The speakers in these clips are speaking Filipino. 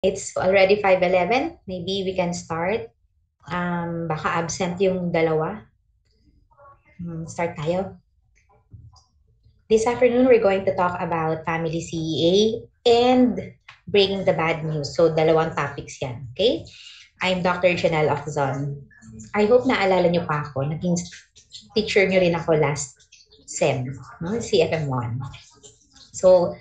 It's already 5:11. Maybe we can start. Baka absent yung dalawa. Start tayo. This afternoon, we're going to talk about family CEA and breaking the bad news. So, dalawang topics yan. Okay? I'm Dr. Janelle Akzon. I hope naalala nyo pa ako. Naging teacher nyo rin ako last SEM, no? CFM1. So,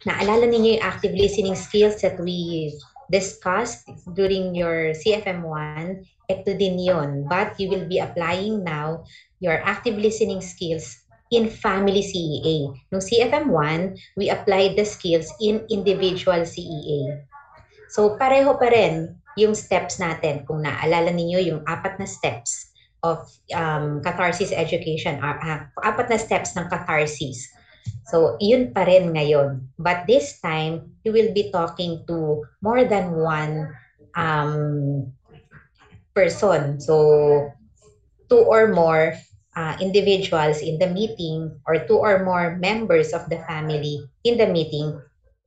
naalala ninyo yung active listening skills that we discussed during your CFM1, ito din yun. But you will be applying now your active listening skills in family CEA. Nung CFM1, we applied the skills in individual CEA. So pareho pa rin yung steps natin. Kung naalala ninyo yung apat na steps of catharsis education, apat na steps ng catharsis. So, yun pa rin ngayon. But this time, you will be talking to more than one person. So, two or more individuals in the meeting or two or more members of the family in the meeting,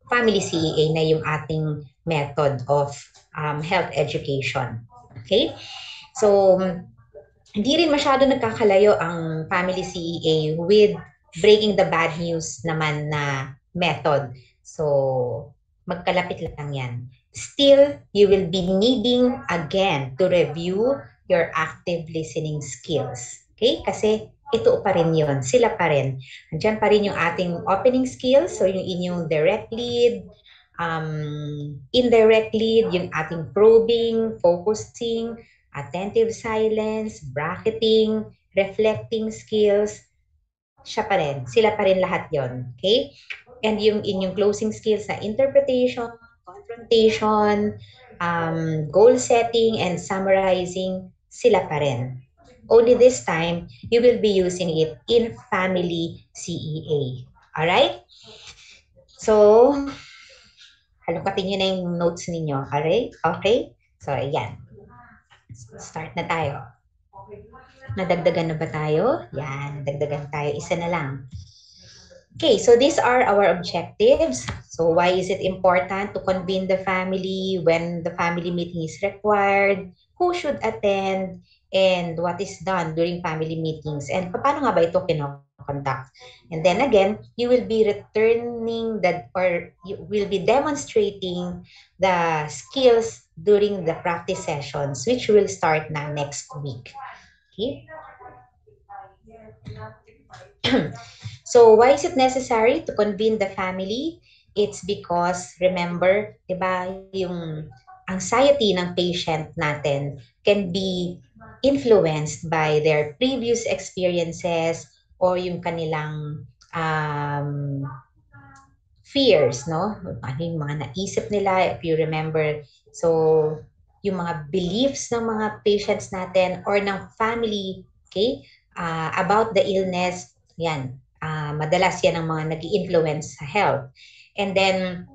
family CEA na yung ating method of health education. Okay? So, hindi rin masyado nagkakalayo ang family CEA with breaking the bad news naman na method. So, magkalapit lang yan. Still, you will be needing again to review your active listening skills. Okay? Kasi ito pa rin yun. Sila pa rin. Andiyan pa rin yung ating opening skills. So, yung inyong direct lead, indirect lead, yung ating probing, focusing, attentive silence, bracketing, reflecting skills, siya pa rin. Sila pa rin lahat yon. Okay? And yung inyong closing skills na interpretation, confrontation, goal setting, and summarizing, sila pa rin. Only this time, you will be using it in family CEA. Alright? So, halukatin nyo na yung notes ninyo. Alright? Okay? So, ayan. Start na tayo. Nadagdagan na ba tayo? Yan, nadagdagan tayo. Isa na lang. Okay, so these are our objectives. So why is it important to convene the family when the family meeting is required? Who should attend? And what is done during family meetings? And paano nga ba ito kinoconduct? And then again, you will be returning that, or you will be demonstrating the skills during the practice sessions, which will start na next week. Okay? So why is it necessary to convene the family? It's because, remember, di ba, yung anxiety ng patient natin can be influenced by their previous experiences or yung kanilang fears, no? Ano yung mga naisip nila, if you remember. So, yung mga beliefs ng mga patients natin or ng family, okay, about the illness, yan, madalas yan ang mga nag-i-influence sa health. And then,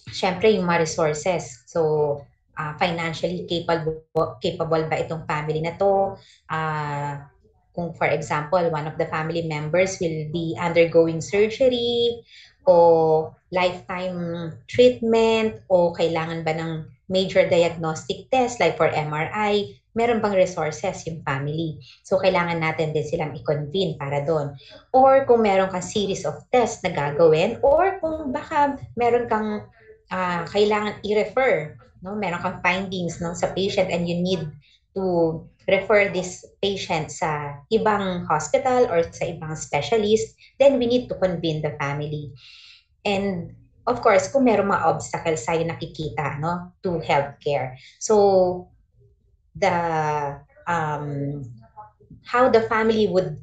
syempre, yung mga resources. So, financially capable ba itong family na to? Kung for example, one of the family members will be undergoing surgery o lifetime treatment o kailangan ba ng major diagnostic test like for MRI, meron bang resources yung family. So, kailangan natin din silang i-convene para doon. Or kung meron kang series of tests na gagawin or kung baka meron kang kailangan i-refer, no? Meron kang findings, no, sa patient and you need to refer this patient sa ibang hospital or sa ibang specialist, then we need to convene the family. And of course, kung meron mga obstacles tayo nakikita, no, to healthcare. So, the how the family would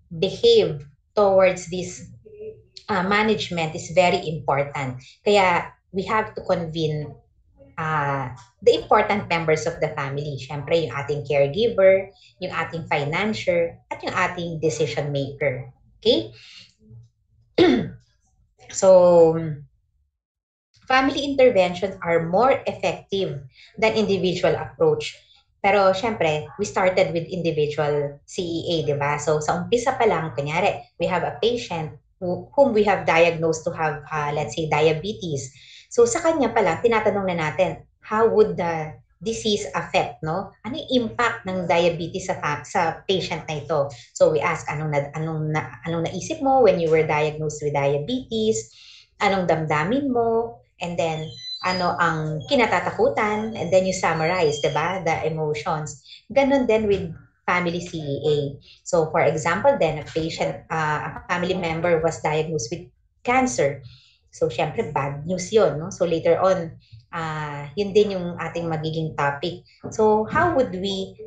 behave towards this management is very important. Kaya we have to convene the important members of the family. Siyempre, yung ating caregiver, yung ating financier, at yung ating decision maker. Okay? So, family interventions are more effective than individual approach. Pero syempre, we started with individual CEA, di ba? So sa umpisa pa lang, kunyari, we have a patient whom we have diagnosed to have, let's say, diabetes. So sa kanya pala, tinatanong na natin, how would the disease affect, no? Ano yung impact ng diabetes sa patient na ito? So we ask, anong naisip mo when you were diagnosed with diabetes? Anong damdamin mo? And then, ano ang kinatatakutan? And then you summarize, di ba? The emotions. Ganon din with family CEA. So for example, then a family member was diagnosed with cancer. So syempre bad news 'yon, no? So later on, yun din yung ating magiging topic. So how would we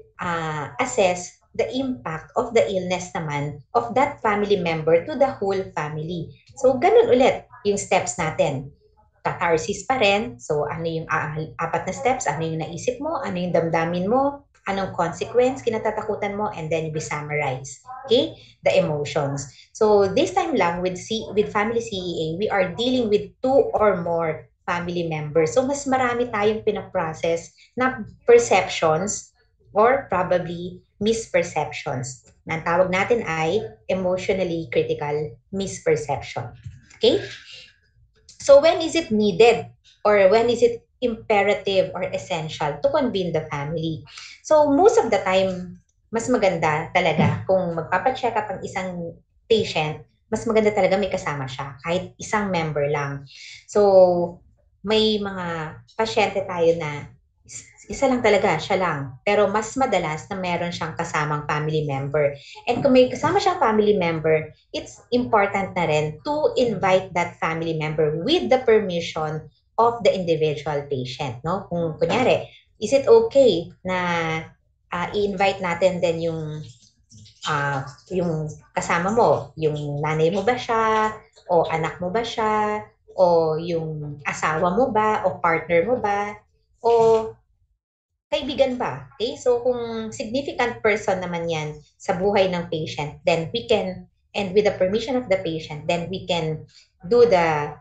assess the impact of the illness naman of that family member to the whole family? So ganun ulit yung steps natin. Catharsis pa rin. So, ano yung apat na steps? Ano yung naisip mo? Ano yung damdamin mo? Anong consequence kinatatakutan mo? And then we summarize. Okay? The emotions. So, this time lang with family CEA, we are dealing with 2 or more family members. So, mas marami tayong pinaprocess na perceptions or probably misperceptions. Na ang tawag natin ay emotionally critical misperception. Okay? So when is it needed or when is it imperative or essential to convene the family? So most of the time, mas maganda talaga kung magpapacheck up ang isang patient, mas maganda talaga may kasama siya, kahit isang member lang. So may mga pasyente tayo na isa lang talaga, siya lang. Pero mas madalas na meron siyang kasamang family member. And kung may kasama siyang family member, it's important na rin to invite that family member with the permission of the individual patient. No? Kung kunyari, is it okay na i-invite natin din yung kasama mo? Yung nanay mo ba siya? O anak mo ba siya? O yung asawa mo ba? O partner mo ba? O kaibigan ba? Okay? So, kung significant person naman yan sa buhay ng patient, then we can, and with the permission of the patient, then we can do the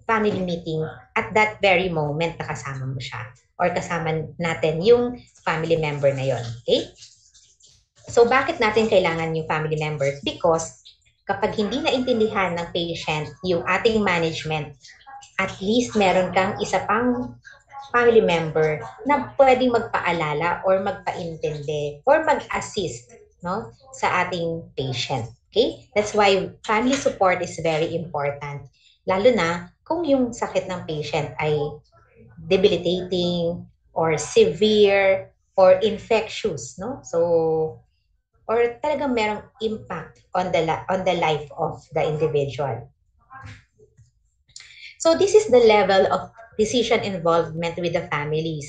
family meeting at that very moment na kasama mo siya or kasama natin yung family member na yon. Okay? So, bakit natin kailangan yung family members? Because kapag hindi naintindihan ng patient yung ating management, at least meron kang isa pang family member na pwedeng magpaalala or magpaintindi or mag-assist, no, sa ating patient. Okay? That's why family support is very important. Lalo na kung yung sakit ng patient ay debilitating or severe or infectious, no? So, or talagang merong impact on the life of the individual. So this is the level of decision involvement with the families.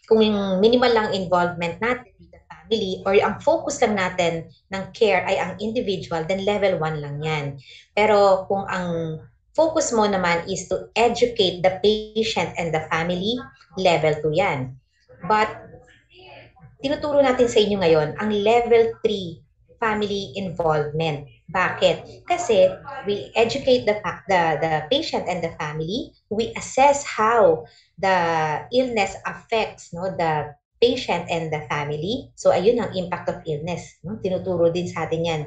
Kung yung minimal lang involvement natin with the family or ang focus lang natin ng care ay ang individual, then level 1 lang yan. Pero kung ang focus mo naman is to educate the patient and the family, level 2 yan. But tinuturo natin sa inyo ngayon ang level 3 family involvement. Bakit? Kasi we educate the patient and the family, we assess how the illness affects the patient and the family. So ayun ang impact of illness. No? Tinuturo din sa atin yan.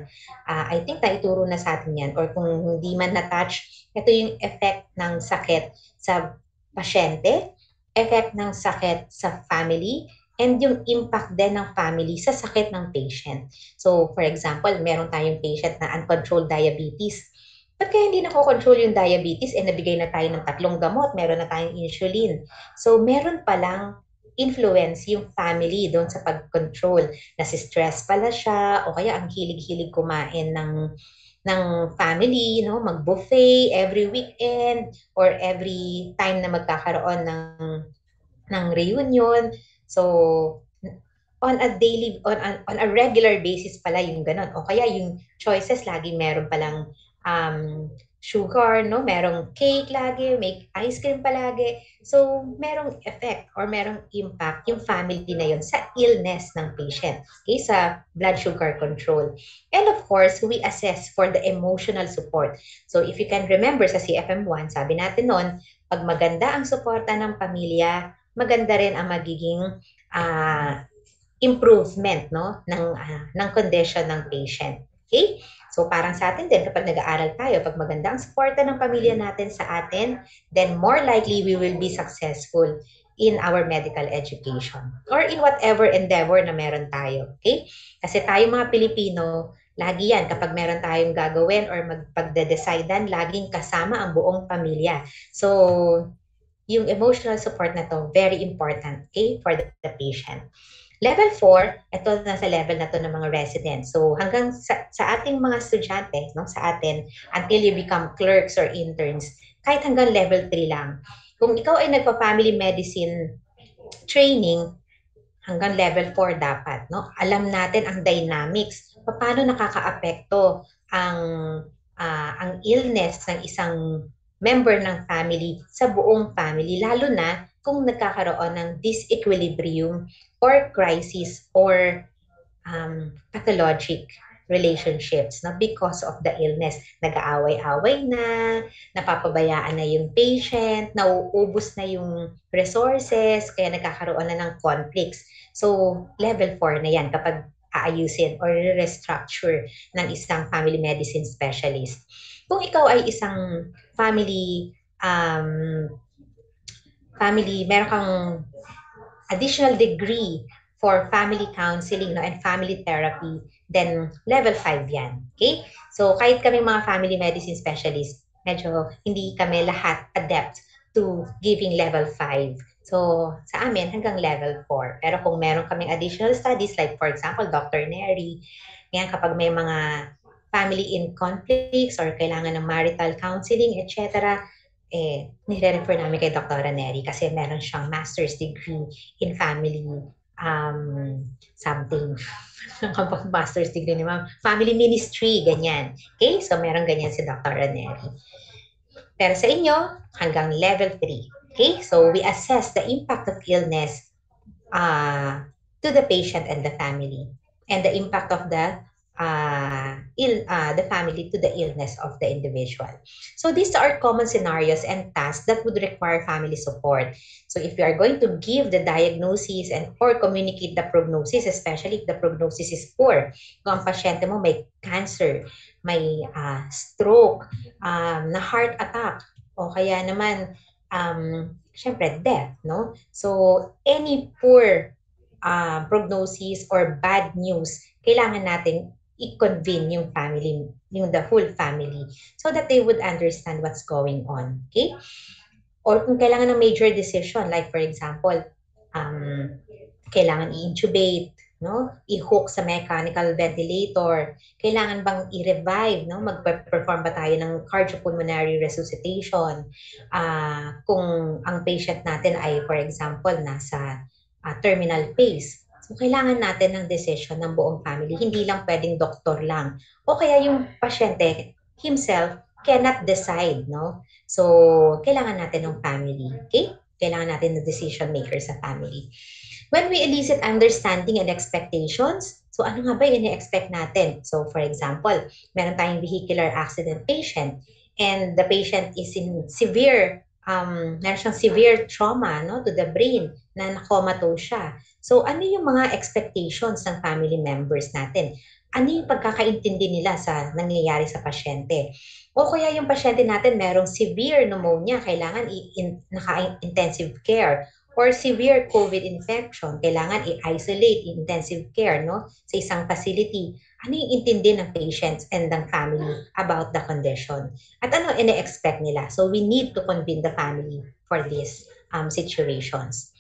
I think naituro na sa atin yan. Or kung hindi man na-touch, ito yung effect ng sakit sa pasyente, effect ng sakit sa family, and yung impact din ng family sa sakit ng patient. So, for example, meron tayong patient na uncontrolled diabetes. Ba't kaya hindi nako-control yung diabetes? Nabigay na tayo ng 3 gamot, meron na tayong insulin. So, meron palang influence yung family doon sa pag-control. Nasi-stress pala siya, o kaya ang hilig-hilig kumain ng family, no? Mag-buffet every weekend or every time na magkakaroon ng reunion. So, on a regular basis pala yung ganun. O kaya yung choices lagi meron palang sugar, no? Merong cake lagi, may ice cream palagi. So, merong effect or merong impact yung family na yun sa illness ng patient. Okay? Sa blood sugar control. And of course, we assess for the emotional support. So, if you can remember sa CFM1, sabi natin noon, pag maganda ang suporta ng pamilya, maganda rin ang magiging improvement, no, ng condition ng patient. Okay? So parang sa atin din, kapag nag-aaral tayo, pag maganda ang suporta ng pamilya natin sa atin, then more likely we will be successful in our medical education or in whatever endeavor na meron tayo. Okay? Kasi tayo mga Pilipino, lagi yan, kapag meron tayong gagawin or magpagde-decidean, laging kasama ang buong pamilya. So, yung emotional support na to, very important, okay, for the patient. Level 4, ito na sa level na to ng mga residents. So hanggang sa ating mga estudyante, no, sa atin, until you become clerks or interns, kahit hanggang level 3 lang. Kung ikaw ay nagpa-family medicine training, hanggang level 4 dapat, no? Alam natin ang dynamics, paano nakakaapekto ang ang illness ng isang member ng family sa buong family, lalo na kung nagkakaroon ng disequilibrium or crisis or pathologic relationships no, because of the illness. Nag-aaway-away na, napapabayaan na yung patient, nauubos na yung resources, kaya nagkakaroon na ng conflicts. So, level 4 na yan kapag aayusin or restructure ng isang family medicine specialist. Kung ikaw ay isang meron kang additional degree for family counseling no, and family therapy, then level 5 yan. Okay? So, kahit kami mga family medicine specialist, medyo hindi kami lahat adept to giving level 5. So, sa amin, hanggang level 4. Pero kung meron kaming additional studies, like for example, Dr. Neri, yan, kapag may mga family in conflicts or kailangan ng marital counseling, etc., nire-refer namin kay Dr. Neri kasi meron siyang master's degree in family something. Kapag master's degree ni ma'am, family ministry, ganyan. Okay? So, meron ganyan si Dr. Neri. Pero sa inyo, hanggang level 3. Okay? So, we assess the impact of illness to the patient and the family and the impact of the family to the illness of the individual. So these are common scenarios and tasks that would require family support. So if you are going to give the diagnosis and or communicate the prognosis, especially if the prognosis is poor, kung ang pasyente mo may cancer, may stroke, na heart attack, o kaya naman, syempre, death, no? So any poor prognosis or bad news, kailangan natin i-convene yung family, yung the whole family, so that they would understand what's going on. Okay? Or kung kailangan ng major decision, like for example, kailangan i-intubate, no? I-hook sa mechanical ventilator, kailangan bang i-revive, no? Mag-perform ba tayo ng cardiopulmonary resuscitation? Kung ang patient natin ay, for example, nasa terminal phase. So, kailangan natin ng decision ng buong family. Hindi lang pwedeng doktor lang. O kaya yung pasyente himself cannot decide, no? So, kailangan natin ng family. Okay? Kailangan natin ng decision maker sa family. When we elicit understanding and expectations, so ano nga ba yung ini-expect natin? So, for example, meron tayong vehicular accident patient and the patient is in meron siyang severe trauma, no, to the brain, na na-comatose siya. So, ano yung mga expectations ng family members natin? Ano yung pagkakaintindi nila sa nangyayari sa pasyente? O kaya yung pasyente natin merong severe pneumonia, kailangan naka-intensive care, or severe COVID infection, kailangan i-isolate intensive care, no, sa isang facility. Ano yung intindi ng patients and ng family about the condition? At ano ine-expect nila? So we need to convene the family for these situations.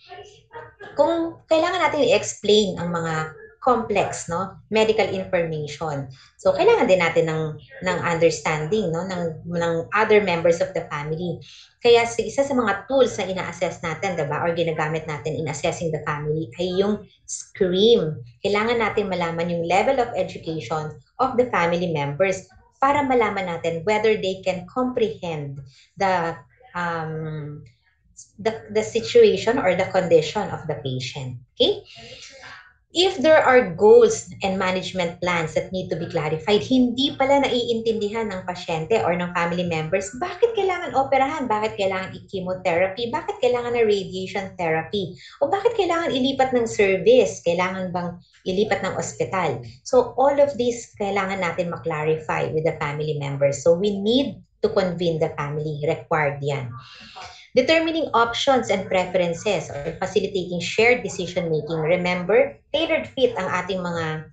Kung kailangan natin i-explain ang mga complex, no, medical information. So kailangan din natin ng understanding, no, ng other members of the family. Kaya isa sa mga tools na ina-assess natin, diba, or ginagamit natin in assessing the family ay yung SCREAM. Kailangan natin malaman yung level of education of the family members para malaman natin whether they can comprehend the situation or the condition of the patient. Okay? If there are goals and management plans that need to be clarified, hindi pala naiintindihan ng pasyente or ng family members, bakit kailangan operahan, bakit kailangan i-chemotherapy, bakit kailangan na radiation therapy, o bakit kailangan ilipat ng service, kailangan bang ilipat ng ospital. So all of this kailangan natin maklarify with the family members. So we need to convene the family, required yan. Determining options and preferences or facilitating shared decision making. Remember, tailored fit ang ating mga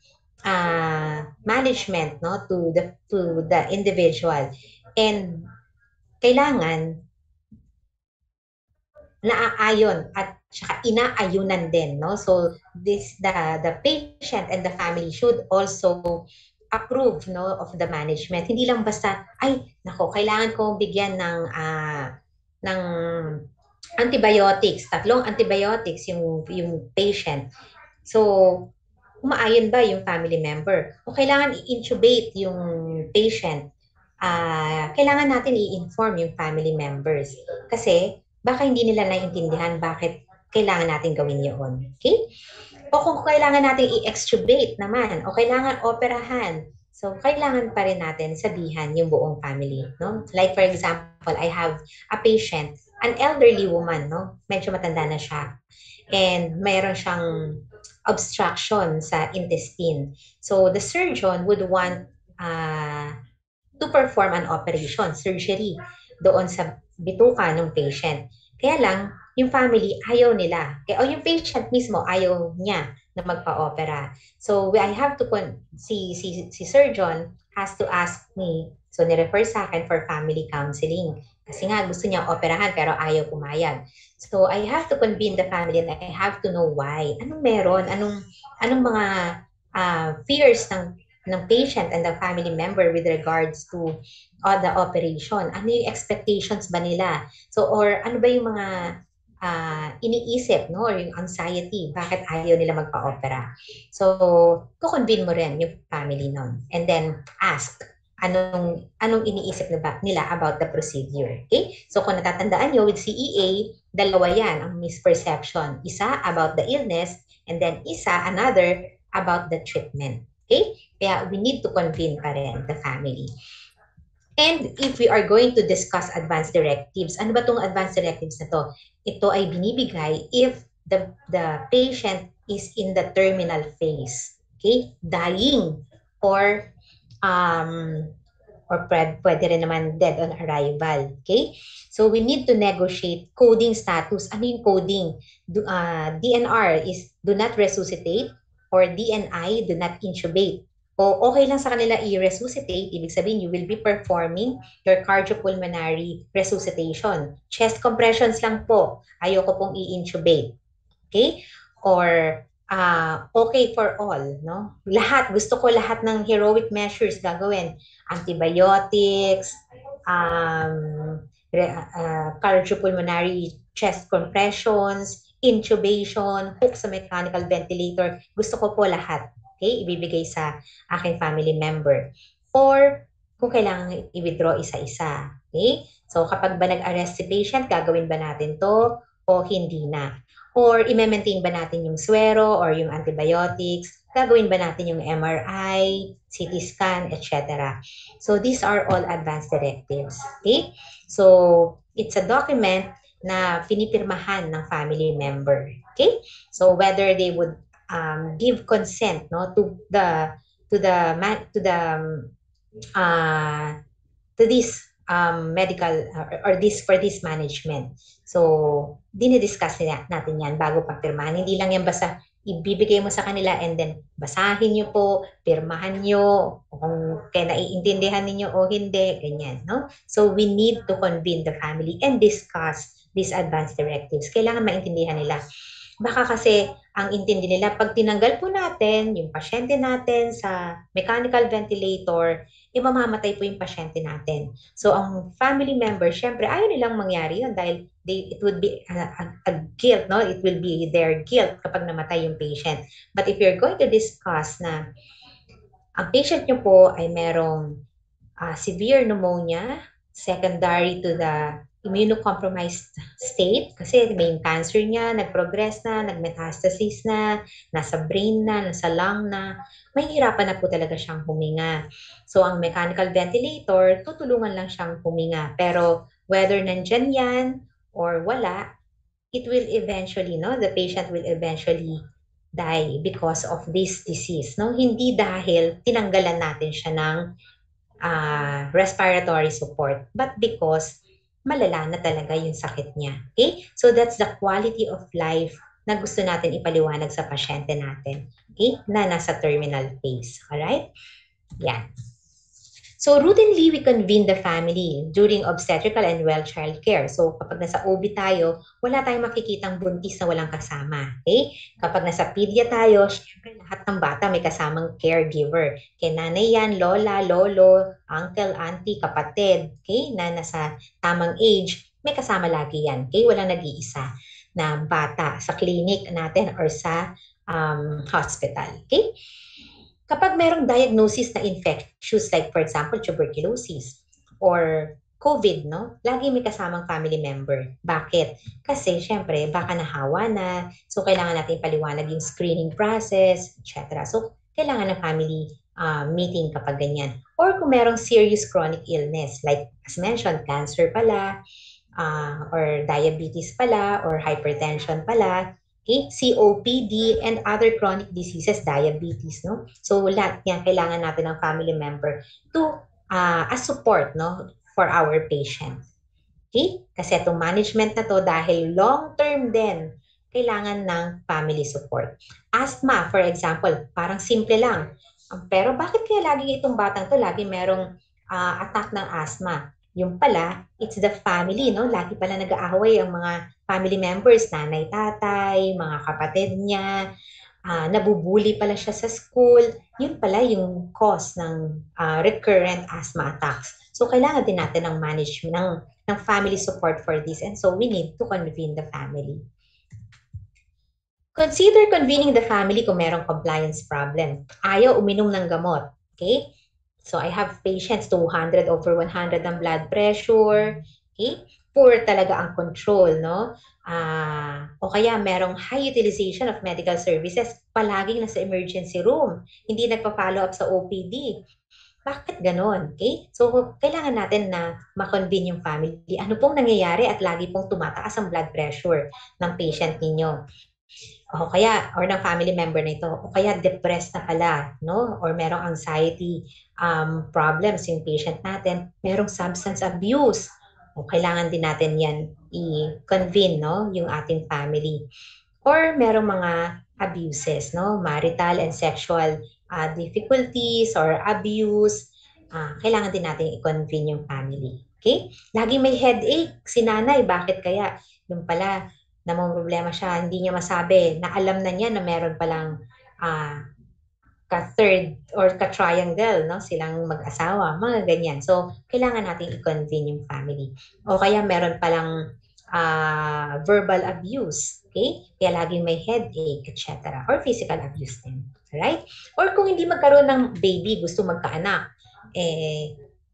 management, no, to the individual. And kailangan naaayon at saka inaayunan din, no? So this the patient and the family should also approve, no, of the management. Hindi lang basta ay nako, kailangan kong bigyan ng antibiotics, tatlong antibiotics yung patient. So umaayon ba yung family member? O kailangan i-intubate yung patient? Kailangan natin i-inform yung family members. Kasi baka hindi nila naiintindihan bakit kailangan natin gawin yun. Okay? O kung kailangan natin i-extubate naman, o kailangan operahan, so kailangan pa rin natin sabihan yung buong family. No? Like for example, I have a patient, an elderly woman, no? Medyo matanda na siya. And mayroon siyang obstruction sa intestine. So the surgeon would want to perform an operation, surgery, doon sa bituka ng patient. Kaya lang, yung family ayaw nila. O yung patient mismo ayaw niya na magpa-opera. So I have to, si surgeon has to ask me, so nirefer sa akin for family counseling. Kasi nga gusto niya operahan pero ayaw pumayag. So I have to convene the family and I have to know why. Anong meron? Anong mga fears ng patient and the family member with regards to the operation? Ano yung expectations ba nila? So, or ano ba yung mga iniisip, no? Or yung anxiety, bakit ayaw nila magpa-opera? So, kukonvene mo rin yung family nun. And then, ask, anong iniisip nila about the procedure. Okay? So, kung natatandaan nyo, with CEA, dalawa yan, ang misperception. Isa about the illness, and then another about the treatment. Okay? Kaya we need to convene pa rin the family. And if we are going to discuss advanced directives, ano ba itong advanced directives na to? Ito ay binibigay if the patient is in the terminal phase. Okay? Dying or pwede rin naman dead on arrival. Okay? So we need to negotiate coding status. Ano yung coding? DNR is do not resuscitate, or DNI, do not intubate. O okay lang sa kanila i-resuscitate, ibig sabihin you will be performing your cardiopulmonary resuscitation. Chest compressions lang po, ayoko pong i-intubate. Okay? Or okay for all, no? Lahat, gusto ko lahat ng heroic measures gagawin. Antibiotics, cardiopulmonary chest compressions, intubation, hook sa mechanical ventilator. Gusto ko po lahat. Okay? Ibibigay sa aking family member. Or kung kailangan i-withdraw isa-isa. Okay? So kapag ba nag-arrest si patient, gagawin ba natin to o hindi na? Or i-maintain ba natin yung swero or yung antibiotics? Gagawin ba natin yung MRI, CT scan, etc. So these are all advanced directives. Okay? So it's a document na pinipirmahan ng family member. Okay? So whether they would give consent, no, to this medical or this for this management. So dinidiscuss natin yan bago pagpirmahan. Hindi lang yan basta ibibigay mo sa kanila and then basahin nyo po, pirmahan nyo, kung kaya naiintindihan ninyo o hindi, ganyan, no? So we need to convene the family and discuss these advanced directives. Kailangan maintindihan nila. Baka kasi ang intindi nila, pag tinanggal po natin yung pasyente natin sa mechanical ventilator, mamamatay po yung pasyente natin. So ang family member, syempre ayaw nilang mangyari yun dahil it would be a guilt, no? It will be their guilt kapag namatay yung patient. But if you're going to discuss na ang patient nyo po ay merong severe pneumonia, secondary to the immunocompromised state kasi may cancer niya, nag-progress na, nag-metastasis na, nasa brain na, nasa lung na, mahihirapan na po talaga siyang huminga. So, ang mechanical ventilator, tutulungan lang siyang huminga. Pero whether nandyan yan or wala, it will eventually, no, the patient will eventually die because of this disease, no? Hindi dahil tinanggalan natin siya ng respiratory support, but because malala na talaga yung sakit niya. Okay? So that's the quality of life na gusto natin ipaliwanag sa pasyente natin. Okay? Na nasa terminal phase. Alright? Yan. So routinely, we convene the family during obstetrical and well child care. So kapag nasa OB tayo, wala tayong makikitang buntis na walang kasama. Okay? Kapag nasa pedia tayo, syempre lahat ng bata may kasamang caregiver. Kaya nanay yan, lola, lolo, uncle, auntie, kapatid, okay? Na nasa tamang age, may kasama lagi yan. Okay? Walang nag-iisa na bata sa clinic natin or sa hospital. Okay? Kapag merong diagnosis na infectious, like for example, tuberculosis or COVID, no? Lagi may kasamang family member. Bakit? Kasi, syempre, baka nahawa na. So, kailangan natin paliwanag yung screening process, etc. So, kailangan ng family meeting kapag ganyan. Or kung merong serious chronic illness, like as mentioned, cancer pala, or diabetes pala, or hypertension pala, okay? COPD and other chronic diseases, diabetes, no? So lahat yan, kailangan natin ng family member to as support, no, for our patient. Okay? Kasi itong management na to, dahil long-term din, kailangan ng family support. Asthma, for example, parang simple lang. Pero bakit kaya lagi itong batang to, lagi merong attack ng asthma? Yung pala, it's the family, no? Lagi pala nag-aaway ang mga family members, nanay, tatay, mga kapatid niya, nabubuli pala siya sa school. Yun pala yung cause ng recurrent asthma attacks. So, kailangan din natin ng management, ng family support for this. And so, we need to convene the family. Consider convening the family kung merong compliance problem. Ayaw uminom ng gamot. Okay? So, I have patients 200 over 100 ang blood pressure. Okay? Poor talaga ang control, no? O kaya merong high utilization of medical services, palaging nasa emergency room, hindi nagpa-follow up sa OPD. Bakit ganon? Okay? So, kailangan natin na ma-convene yung family. Ano pong nangyayari at lagi pong tumataas ang blood pressure ng patient ninyo? O kaya, or ng family member na ito, o kaya depressed na pala, no? Or merong anxiety problems yung patient natin, merong substance abuse. O kailangan din natin yan i-convene, no? Yung ating family. Or merong mga abuses, no? Marital and sexual difficulties or abuse. Kailangan din natin i-convene yung family. Okay? Lagi may headache si nanay. Bakit kaya? Yung pala, namang problema siya, hindi niya masabi na alam na niya na meron palang ka-third or ka-triangle, no? Silang mag-asawa, mga ganyan. So, kailangan natin i-convene yung family. O kaya meron palang verbal abuse, okay? Kaya laging may headache, etc. Or physical abuse din. Alright? Or kung hindi magkaroon ng baby, gusto magkaanak,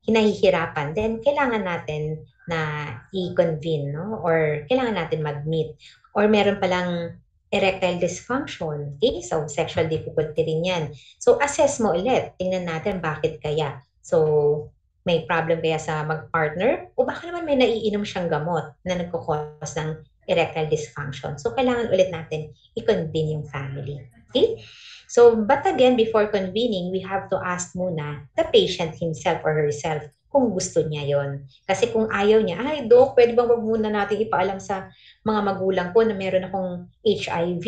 hinahihirapan, then kailangan natin na i-convene, no? Or kailangan natin mag-meet. Or meron palang erectile dysfunction. Okay? So, sexual difficulty rin yan. So, assess mo ulit. Tingnan natin bakit kaya. So, may problem kaya sa mag-partner? O baka naman may naiinom siyang gamot na nagkukos ng erectile dysfunction. So, kailangan ulit natin i-convene yung family. Okay? So, but again, before convening, we have to ask muna the patient himself or herself kung gusto niya yon. Kasi kung ayaw niya, ay, Doc, pwede bang wag muna natin ipaalam sa mga magulang ko na meron akong HIV?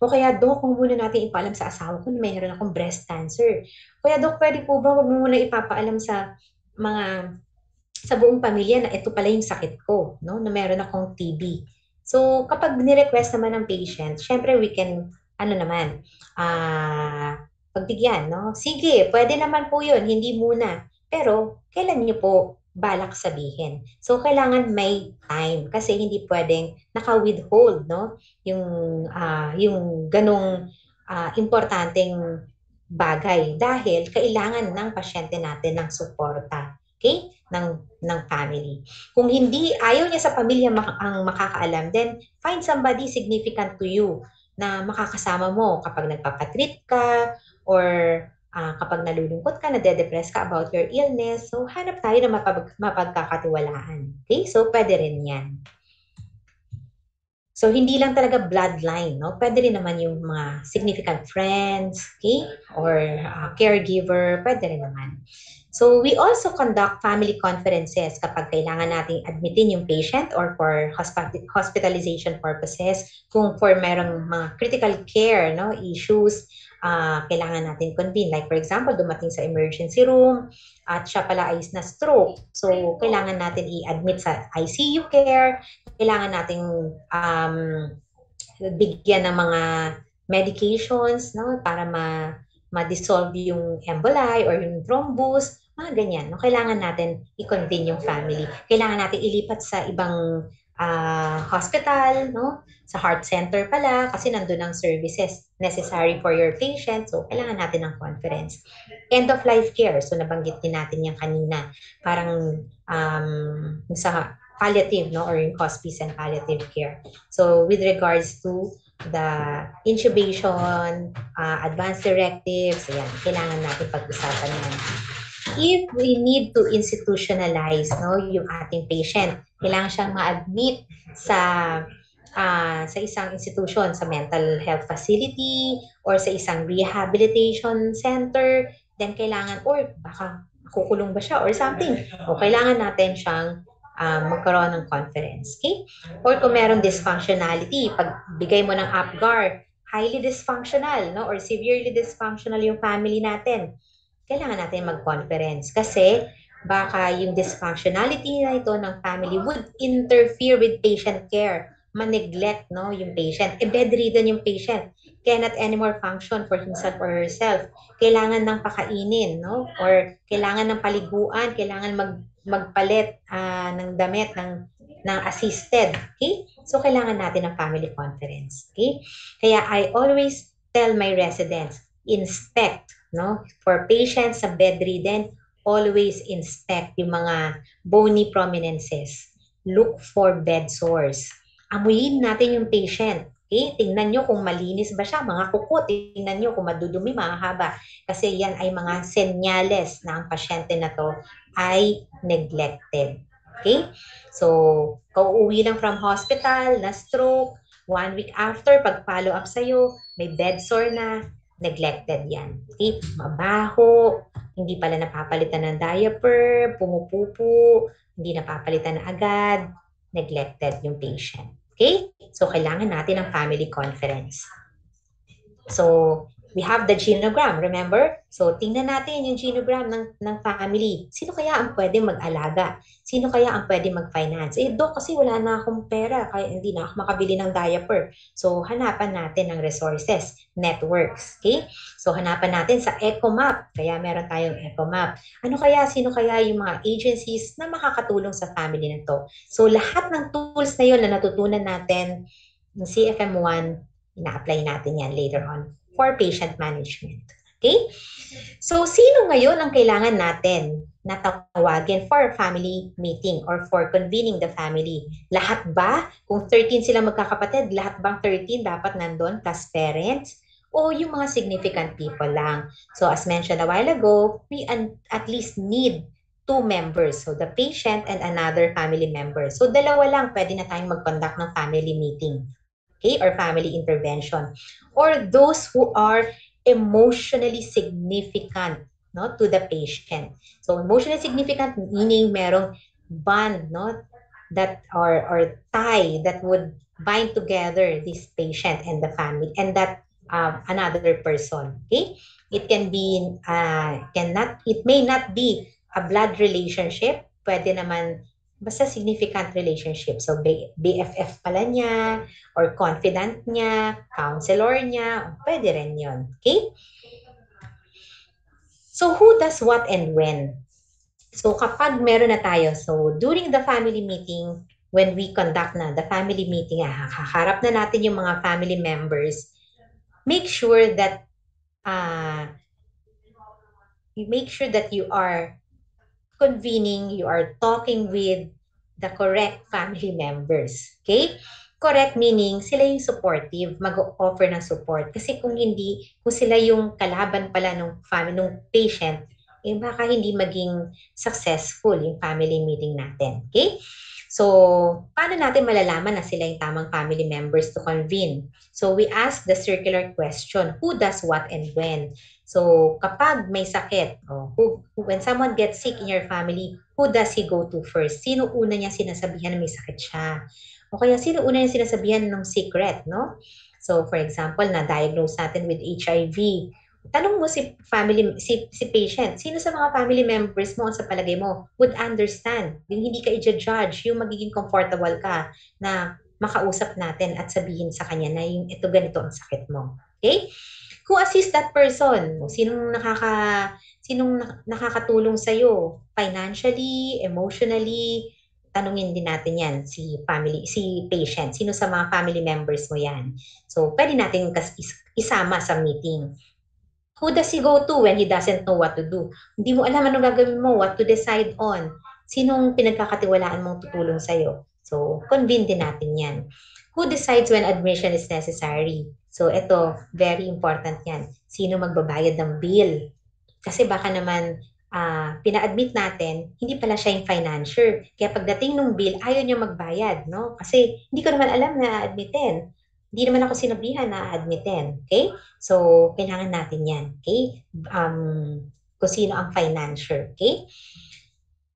O kaya, Doc, wag muna natin ipaalam sa asawa ko na meron akong breast cancer. O kaya, Doc, pwede po ba wag muna ipapaalam sa mga sa buong pamilya na ito pala yung sakit ko, no? Na meron akong TB. So, kapag ni-request naman ng patient, syempre we can, ano naman, pagbigyan, no? Sige, pwede naman po yun, hindi muna. Pero, kailan niyo po balak sabihin? So, kailangan may time kasi hindi pwedeng naka-withhold, no? Yung ganong importanteng bagay dahil kailangan ng pasyente natin ng suporta. Okay? ng family. Kung hindi, ayaw niya sa pamilya ang makakaalam, then find somebody significant to you na makakasama mo kapag nagpapatreat ka or kapag nalulungkot ka, nade-depress ka about your illness. So, hanap tayo na mapagkakatiwalaan. Okay? So, pwede rin yan. So, hindi lang talaga bloodline, no? Pwede rin naman yung mga significant friends, okay? Or caregiver, pwede rin naman. So, we also conduct family conferences kapag kailangan nating admitin yung patient or for hospitalization purposes. Kung for merong mga critical care, no, issues, kailangan natin convene. Like for example, dumating sa emergency room at siya pala ay na stroke. So, kailangan natin i-admit sa ICU care, kailangan nating bigyan ng mga medications, no, para ma-dissolve yung emboli or yung thrombus, mga ganyan. No? Kailangan natin i-convene yung family. Kailangan natin ilipat sa ibang hospital, no? Sa heart center pala, kasi nandun ang services necessary for your patient. So, kailangan natin ng conference. End of life care. So, nabanggit din natin yan kanina. Parang sa palliative, no, or in hospice and palliative care. So with regards to the intubation, advanced directives, ayan, kailangan natin pag-usapan yan. If we need to institutionalize, no, yung ating patient, kailangan siyang ma-admit sa isang institution, sa mental health facility or sa isang rehabilitation center, then kailangan, or baka kukulong ba siya or something, o kailangan natin siyang magkaroon ng conference. Okay? Or kung meron dysfunctionality, pag bigay mo ng APGAR, highly dysfunctional, no, or severely dysfunctional yung family natin, kailangan natin mag-conference kasi baka yung dysfunctionality na ito ng family would interfere with patient care, ma-neglect, no, yung patient, bedridden yung patient, cannot anymore function for himself or herself, kailangan ng pakainin, no, or kailangan ng paliguan, kailangan magpalit ng damit ng assisted, okay? So kailangan natin ng family conference, okay? Kaya I always tell my residents, inspect, no? For patients sa bedridden, always inspect yung mga bony prominences. Look for bed sores. Amuyin natin yung patient. Okay? Tingnan nyo kung malinis ba siya, mga kuko. Tingnan nyo kung madudumi, mahaba. Kasi yan ay mga senyales na ang pasyente na to ay neglected. Okay? So, kauuwi lang from hospital, na stroke, 1 week after, pag follow up sa'yo, may bed sore na, neglected yan. Okay? Mabaho, hindi pala napapalitan ng diaper, pumupupo, hindi napapalitan na agad, neglected yung patient. Okay? So, kailangan natin ng family conference. So, we have the genogram, remember? So, tingnan natin yung genogram ng family. Sino kaya ang pwede mag-alaga? Sino kaya ang pwede mag-finance? Dok, kasi wala na akong pera, kaya hindi na ako makabili ng diaper. So, hanapan natin ng resources, networks, okay? So, hanapan natin sa EcoMap. Kaya meron tayong EcoMap. Ano kaya, sino kaya yung mga agencies na makakatulong sa family na to? So, lahat ng tools na yun na natutunan natin ng CFM1, ina-apply natin yan later on for patient management. Okay? So, sino ngayon ang kailangan natin na tawagin for family meeting or for convening the family? Lahat ba? Kung 13 sila magkakapatid, lahat bang 13 dapat nandun plus parents? O yung mga significant people lang? So, as mentioned a while ago, we at least need 2 members. So, the patient and another family member. So, dalawa lang pwede na tayong mag-conduct ng family meeting. Okay, or family intervention, or those who are emotionally significant, no, to the patient. So emotionally significant meaning merong bond, no, that or tie that would bind together this patient and the family and that another person. Okay, it can be it may not be a blood relationship, pwede naman basta significant relationship. So, BFF pala niya, or confidant niya, counselor niya, pwede rin yun. Okay? So, who does what and when? So, kapag meron na tayo, so during the family meeting, when we conduct na the family meeting, haharap na natin yung mga family members, make sure that you are convening, you are talking with the correct family members. Okay? Correct meaning, sila yung supportive, mag-offer ng support. Kasi kung hindi, kung sila yung kalaban pala ng family, ng patient, eh baka hindi maging successful yung family meeting natin. Okay? So, paano natin malalaman na sila yung tamang family members to convene? So, we ask the circular question, who does what and when? So, kapag may sakit, when someone gets sick in your family, who does he go to first? Sino una niya sinasabihan na may sakit siya? O kaya sino una niya sinasabihan ng secret, no? So, for example, na-diagnose natin with HIV. Tanong mo si patient, sino sa mga family members mo sa palagay mo would understand, yung hindi ka i-judge, yung magiging comfortable ka na makausap natin at sabihin sa kanya na yung ito ganito ang sakit mo. Okay? Who assist that person? Sinong nakakatulong sa iyo financially, emotionally? Tanungin din natin 'yan si patient. Sino sa mga family members mo 'yan? So, pwede natin isama sa meeting. Who does he go to when he doesn't know what to do? Hindi mo alam anong gagawin mo, what to decide on. Sinong pinagkakatiwalaan mong tutulong sa'yo? So, convene din natin yan. Who decides when admission is necessary? So, ito, very important yan. Sino magbabayad ng bill? Kasi baka naman, pina-admit natin, hindi pala siya yung financier. Kaya pagdating ng bill, ayaw niya magbayad, no? Kasi hindi ko naman alam na admitin. Hindi naman ako sinabihan na admitin. Okay? So, kailangan natin yan. Okay? Kung sino ang financier. Okay?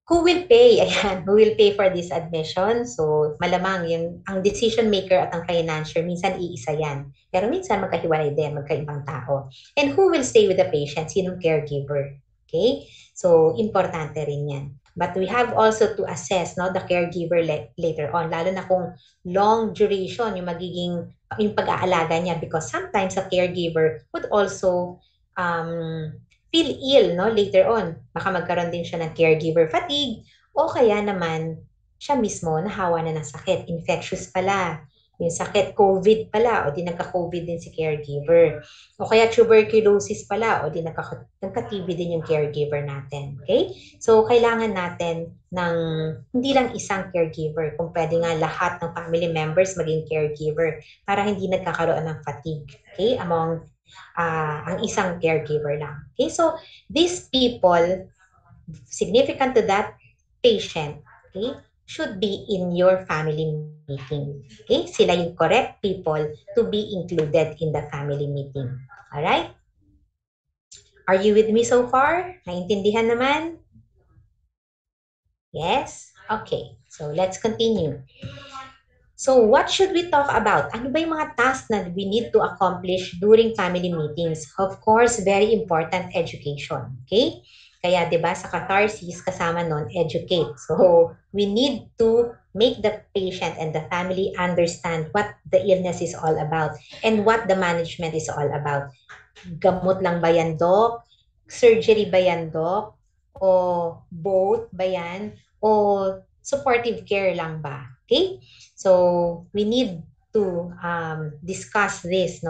Who will pay? Ayan, who will pay for this admission? So, malamang ang decision maker at ang financier, minsan iisa yan. Pero minsan magkahiwalay din, magkaibang tao. And who will stay with the patient? Sinong caregiver? Okay? So, importante rin yan. But we have also to assess the caregiver later on, lalo na kung long duration yung pag-aalaga niya, because sometimes a caregiver would also feel ill later on. Baka magkaroon din siya ng caregiver fatigue o kaya naman siya mismo nahawa na ng sakit. Infectious pala. Yung sakit, COVID pala, o di nagka-COVID din si caregiver. O kaya tuberculosis pala, o di nagka-TB din yung caregiver natin. Okay? So, kailangan natin ng hindi lang isang caregiver, kung pwede nga lahat ng family members maging caregiver para hindi nagkakaroon ng fatigue, okay, among ang isang caregiver lang. Okay? So, these people, significant to that patient, okay, should be in your family meeting. Okay? Sila yung correct people to be included in the family meeting. Alright? Are you with me so far? Naintindihan naman? Yes? Okay. So, let's continue. So, what should we talk about? Ano ba yung mga tasks na we need to accomplish during family meetings? Of course, very important, education. Okay? Kaya, di ba, sa catharsis, kasama nun, educate. So, we need to make the patient and the family understand what the illness is all about and what the management is all about. Gamot lang ba yan, Doc? Surgery ba yan, Doc? O both ba yan? O supportive care lang ba? Okay? So, we need to discuss this,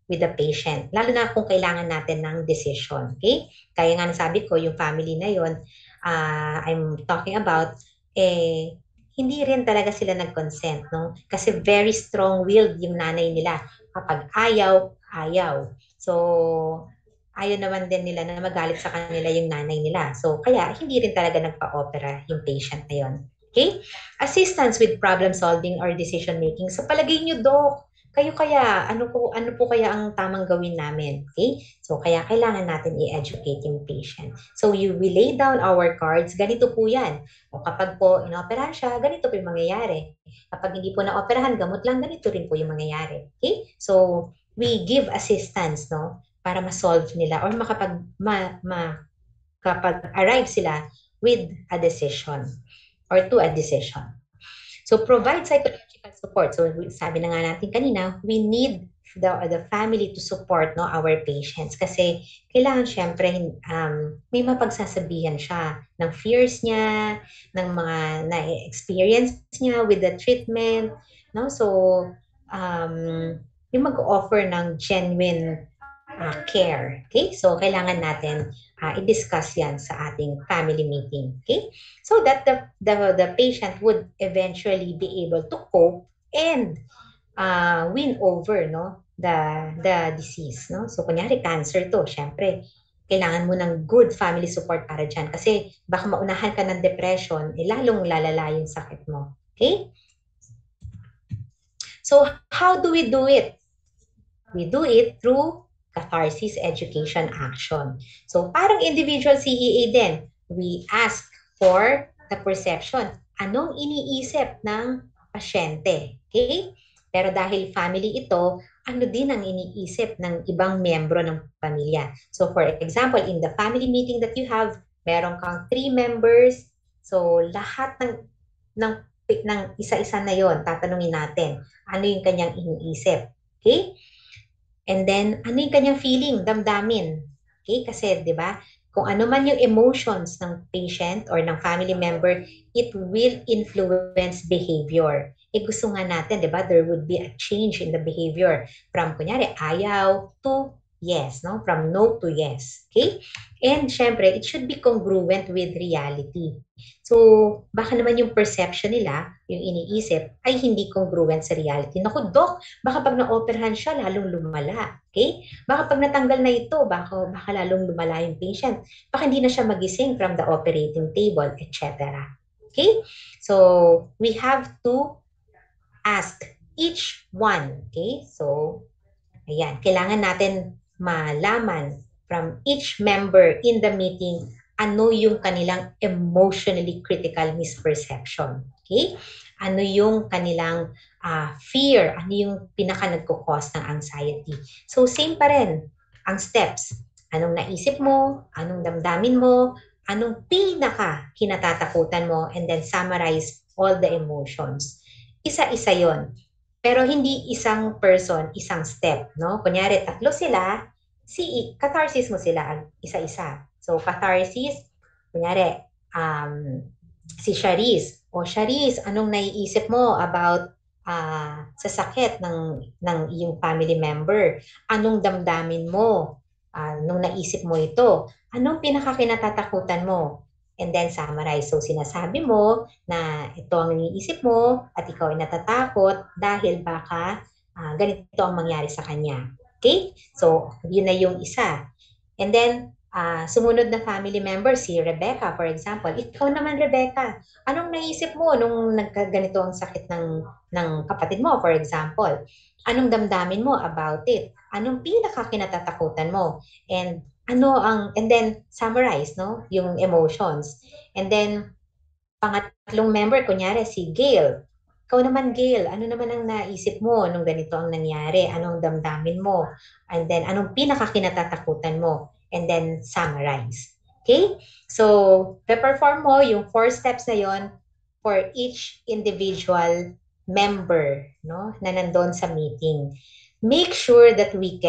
with the patient. Lalo na kung kailangan natin ng decision. Okay? Kaya nga nasabi ko, yung family na yon I'm talking about, hindi rin talaga sila nag-consent, no? Kasi very strong-willed yung nanay nila. Kapag ayaw, ayaw. So, ayaw naman din nila na magalit sa kanila yung nanay nila. So, kaya hindi rin talaga nagpa-opera yung patient na yon. Okay? Assistance with problem solving or decision making. So, palagay nyo, Doc, kayo kaya, ano po kaya ang tamang gawin namin? Okay? So, kaya kailangan natin i-educate yung patient. So, we lay down our cards, ganito po yan. O kapag po inoperahan siya, ganito po yung mangyayari. Kapag hindi po na-operahan, gamot lang, ganito rin po yung mangyayari. Okay? So, we give assistance, para ma-solve nila or kapag-arrive sila with a decision or to a decision. So, provide psychological support. So, sabi na nga natin kanina, we need the family to support our patients kasi kailangan syempre may mapagsasabihan siya ng fears niya, ng mga na-experience niya with the treatment. So, yung mag-offer ng genuine care. Okay? So, kailangan natin i-discuss yan sa ating family meeting. Okay? So that the patient would eventually be able to cope and win over the disease. No? So, kunyari, cancer to. Syempre, kailangan mo ng good family support para dyan. Kasi baka maunahan ka ng depression, lalong lalala yung sakit mo. Okay? So, how do we do it? We do it through catharsis education action. So parang individual CEA din, we ask for the perception. Anong iniisip ng pasyente? Okay? Pero dahil family ito, ano din ang iniisip ng ibang miyembro ng pamilya. So for example, in the family meeting that you have, meron kang 3 members. So lahat ng ng isa-isa na yon, tatanungin natin ano yung kanyang iniisip. Okay? And then, ano yung kanyang feeling, damdamin. Okay? Kasi, di ba, kung ano man yung emotions ng patient or ng family member, it will influence behavior. Gusto nga natin, di ba, there would be a change in the behavior from, kunyari, ayaw to yes, no? From no to yes. Okay? And syempre, it should be congruent with reality. So, baka naman yung perception nila, yung iniisip, ay hindi congruent sa reality. Naku, Dok, baka pag na-operahan siya, lalong lumala. Okay? Baka pag natanggal na ito, baka lalong lumala yung patient. Baka hindi na siya magising from the operating table, etc. Okay? So, we have to ask each one. Okay? So, ayan, kailangan natin malaman from each member in the meeting ano yung kanilang emotionally critical misperception. Okay? Ano yung kanilang fear, ano yung pinaka nagko-cause ng anxiety. So same pa rin ang steps. Anong naisip mo, anong damdamin mo, anong pinaka kinatatakutan mo, and then summarize all the emotions. Isa-isa yon. Pero hindi isang person, isang step, no? Kunyari, tatlo sila, catharsis mo sila isa-isa. So, catharsis, kunyari, si Sharice. O Sharice, anong naiisip mo about sa sakit ng iyong family member? Anong damdamin mo nung naisip mo ito? Anong pinakakinatatakutan mo? And then summarize. So sinasabi mo na ito ang iniisip mo at ikaw ay natatakot dahil baka ganito ang mangyari sa kanya. Okay? So, yun na yung isa. And then, sumunod na family member, si Rebecca, for example. Ikaw naman, Rebecca, anong naisip mo nung nagkaganito ang sakit ng kapatid mo, for example? Anong damdamin mo about it? Anong pinakakinatatakutan mo? And then summarize, no? Yung emotions. And then, pangatlong member, kunyari, si Gail. Ikaw naman, Gail, ano naman ang naisip mo nung ganito ang nangyari? Anong damdamin mo? And then, anong pinakakinatatakutan mo? And then, summarize. Okay? So, pe-perform mo yung 4 steps na yon for each individual member, no, na nandoon sa meeting. Make sure that we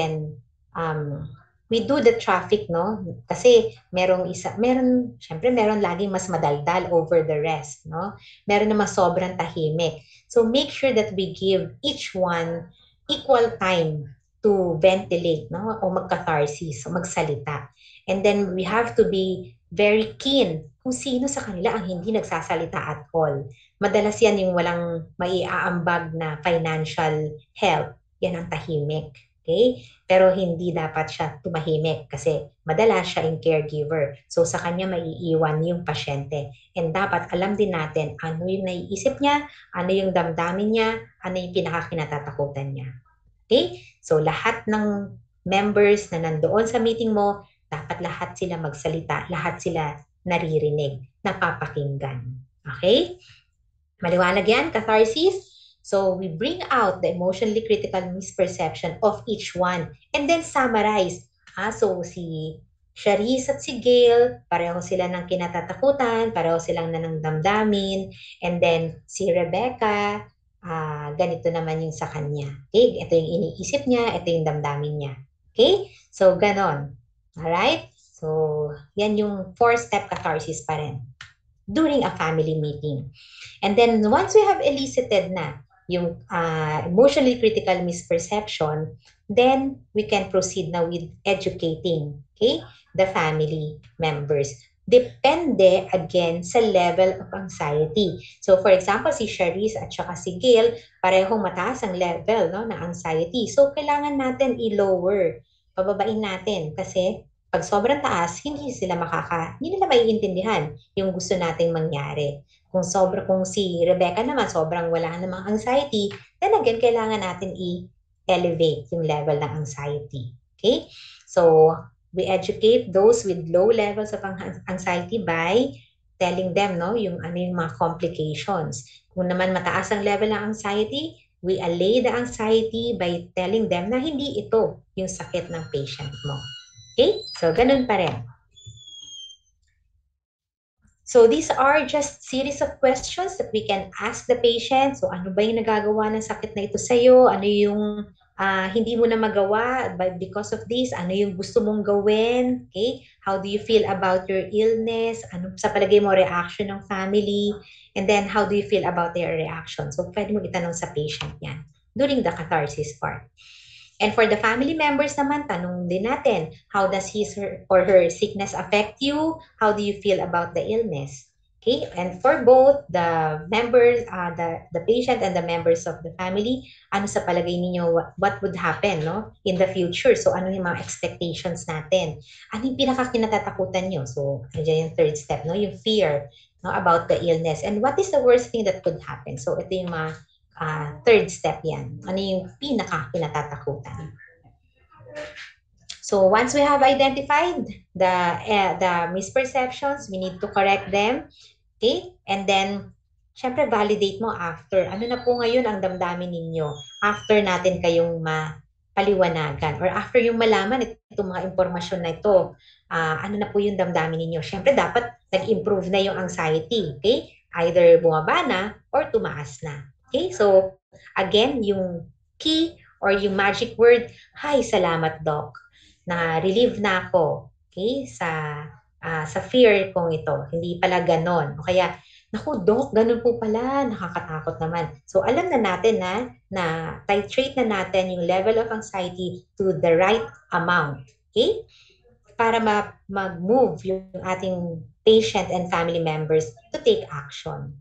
do the traffic, no? Kasi syempre meron laging mas madaldal over the rest, no? Meron na mas sobrang tahimik. So make sure that we give each one equal time to ventilate, no? O magkatharsis, o magsalita. And then we have to be very keen kung sino sa kanila ang hindi nagsasalita at all. Madalas yan yung walang maiaambag na financial help. Yan ang tahimik. Okay? Pero hindi dapat siya tumahimik kasi madalas siya yung caregiver. So sa kanya maiiwan yung pasyente. And dapat alam din natin ano yung naiisip niya, ano yung damdamin niya, ano yung pinakakinatatakutan niya. Okay? So lahat ng members na nandoon sa meeting mo, dapat lahat sila magsalita, lahat sila naririnig, napapakinggan. Okay? Maliwanag yan, catharsis? So we bring out the emotionally critical misperception of each one and then summarize. So si Sharice at si Gail, pareho sila ng kinatatakutan, pareho silang nanangdamdamin, and then si Rebecca, ganito naman yung sa kanya. Okay? Ito yung iniisip niya, ito yung damdamin niya. Okay? So, ganon. Alright? So, yan yung 4-step catharsis pa rin during a family meeting. And then, once we have elicited na yung emotionally critical misperception, then we can proceed now with educating, okay, the family members. Depende again sa level of anxiety. So for example, si Charisse at saka si Gail, parehong mataas ang level, no, na anxiety. So kailangan natin i-lower, pababain natin kasi pag sobrang taas, hindi nila maiintindihan yung gusto nating mangyari. Kung si Rebecca naman sobrang wala namang anxiety, then again kailangan natin i-elevate yung level ng anxiety. Okay? So we educate those with low levels of anxiety by telling them, no, yung ano yung mga complications. Kung naman mataas ang level ng anxiety, we allay the anxiety by telling them na hindi ito yung sakit ng patient mo. Okay? So, ganun pa rin. So, these are just series of questions that we can ask the patient. So, ano ba yung nagagawa ng sakit na ito sa'yo? Ano yung hindi mo na magawa because of this? Ano yung gusto mong gawin? Okay? How do you feel about your illness? Ano sa palagay mo reaction ng family? And then, how do you feel about their reaction? So, pwede mo itanong sa patient yan during the catharsis part. And for the family members naman, tanong din natin, how does his or her sickness affect you? How do you feel about the illness? Okay, and for both the members, the patient and the members of the family, ano sa palagay ninyo, what would happen, no, in the future? So, ano yung mga expectations natin? Ano yung pinakakinatatakutan nyo? So, nandiyan yung third step, no, yung fear, no, about the illness. And what is the worst thing that could happen? So, ito yung mga third step yan. Ano yung pinaka-kinatatakutan? So once we have identified the misperceptions, we need to correct them. Okay? And then, syempre validate mo after. Ano na po ngayon ang damdamin ninyo after natin kayong mapaliwanagan or after yung malaman itong mga impormasyon na ito, ano na po yung damdamin ninyo. Syempre dapat nag-improve na yung anxiety. Okay? Either bumaba na or tumaas na. Okay? So, again, yung key or yung magic word, "Hi, salamat doc. Na-relieve na ako." Okay? Sa fear kong ito. Hindi pala ganon. O kaya, naku, doc, ganun po pala. Nakakatakot naman. So, alam na natin na titrate na natin yung level of anxiety to the right amount. Okay? Para mag-move yung ating patient and family members to take action.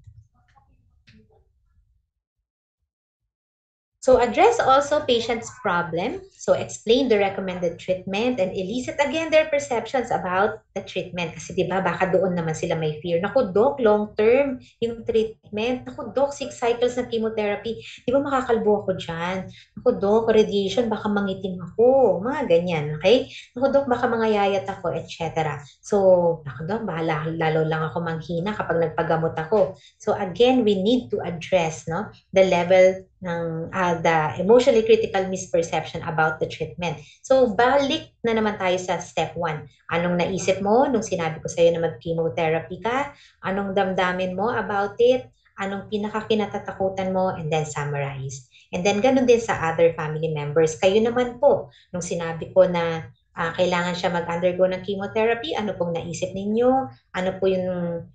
So address also patient's problem. So explain the recommended treatment and elicit again their perceptions about the treatment. Kasi di ba baka doon naman sila may fear. Naku, doc, long term yung treatment. Naku, doc, 6 cycles ng chemotherapy. Di ba makakalbo ako dyan? Naku, doc, radiation, baka mangitim ako. Mga ganyan, okay? Naku, doc, baka mangayayat ako, etc. So, naku, doc, bahala, lalo lang ako manghina kapag nagpagamot ako. So again, we need to address, no, the level ng the emotionally critical misperception about the treatment. So, balik na naman tayo sa step 1. Anong naisip mo nung sinabi ko sa'yo na mag-chemotherapy ka? Anong damdamin mo about it? Anong pinakakinatatakutan mo? And then summarize. And then, ganun din sa other family members. Kayo naman po, nung sinabi ko na kailangan siya mag-undergo ng chemotherapy, ano pong naisip ninyo? Ano po yung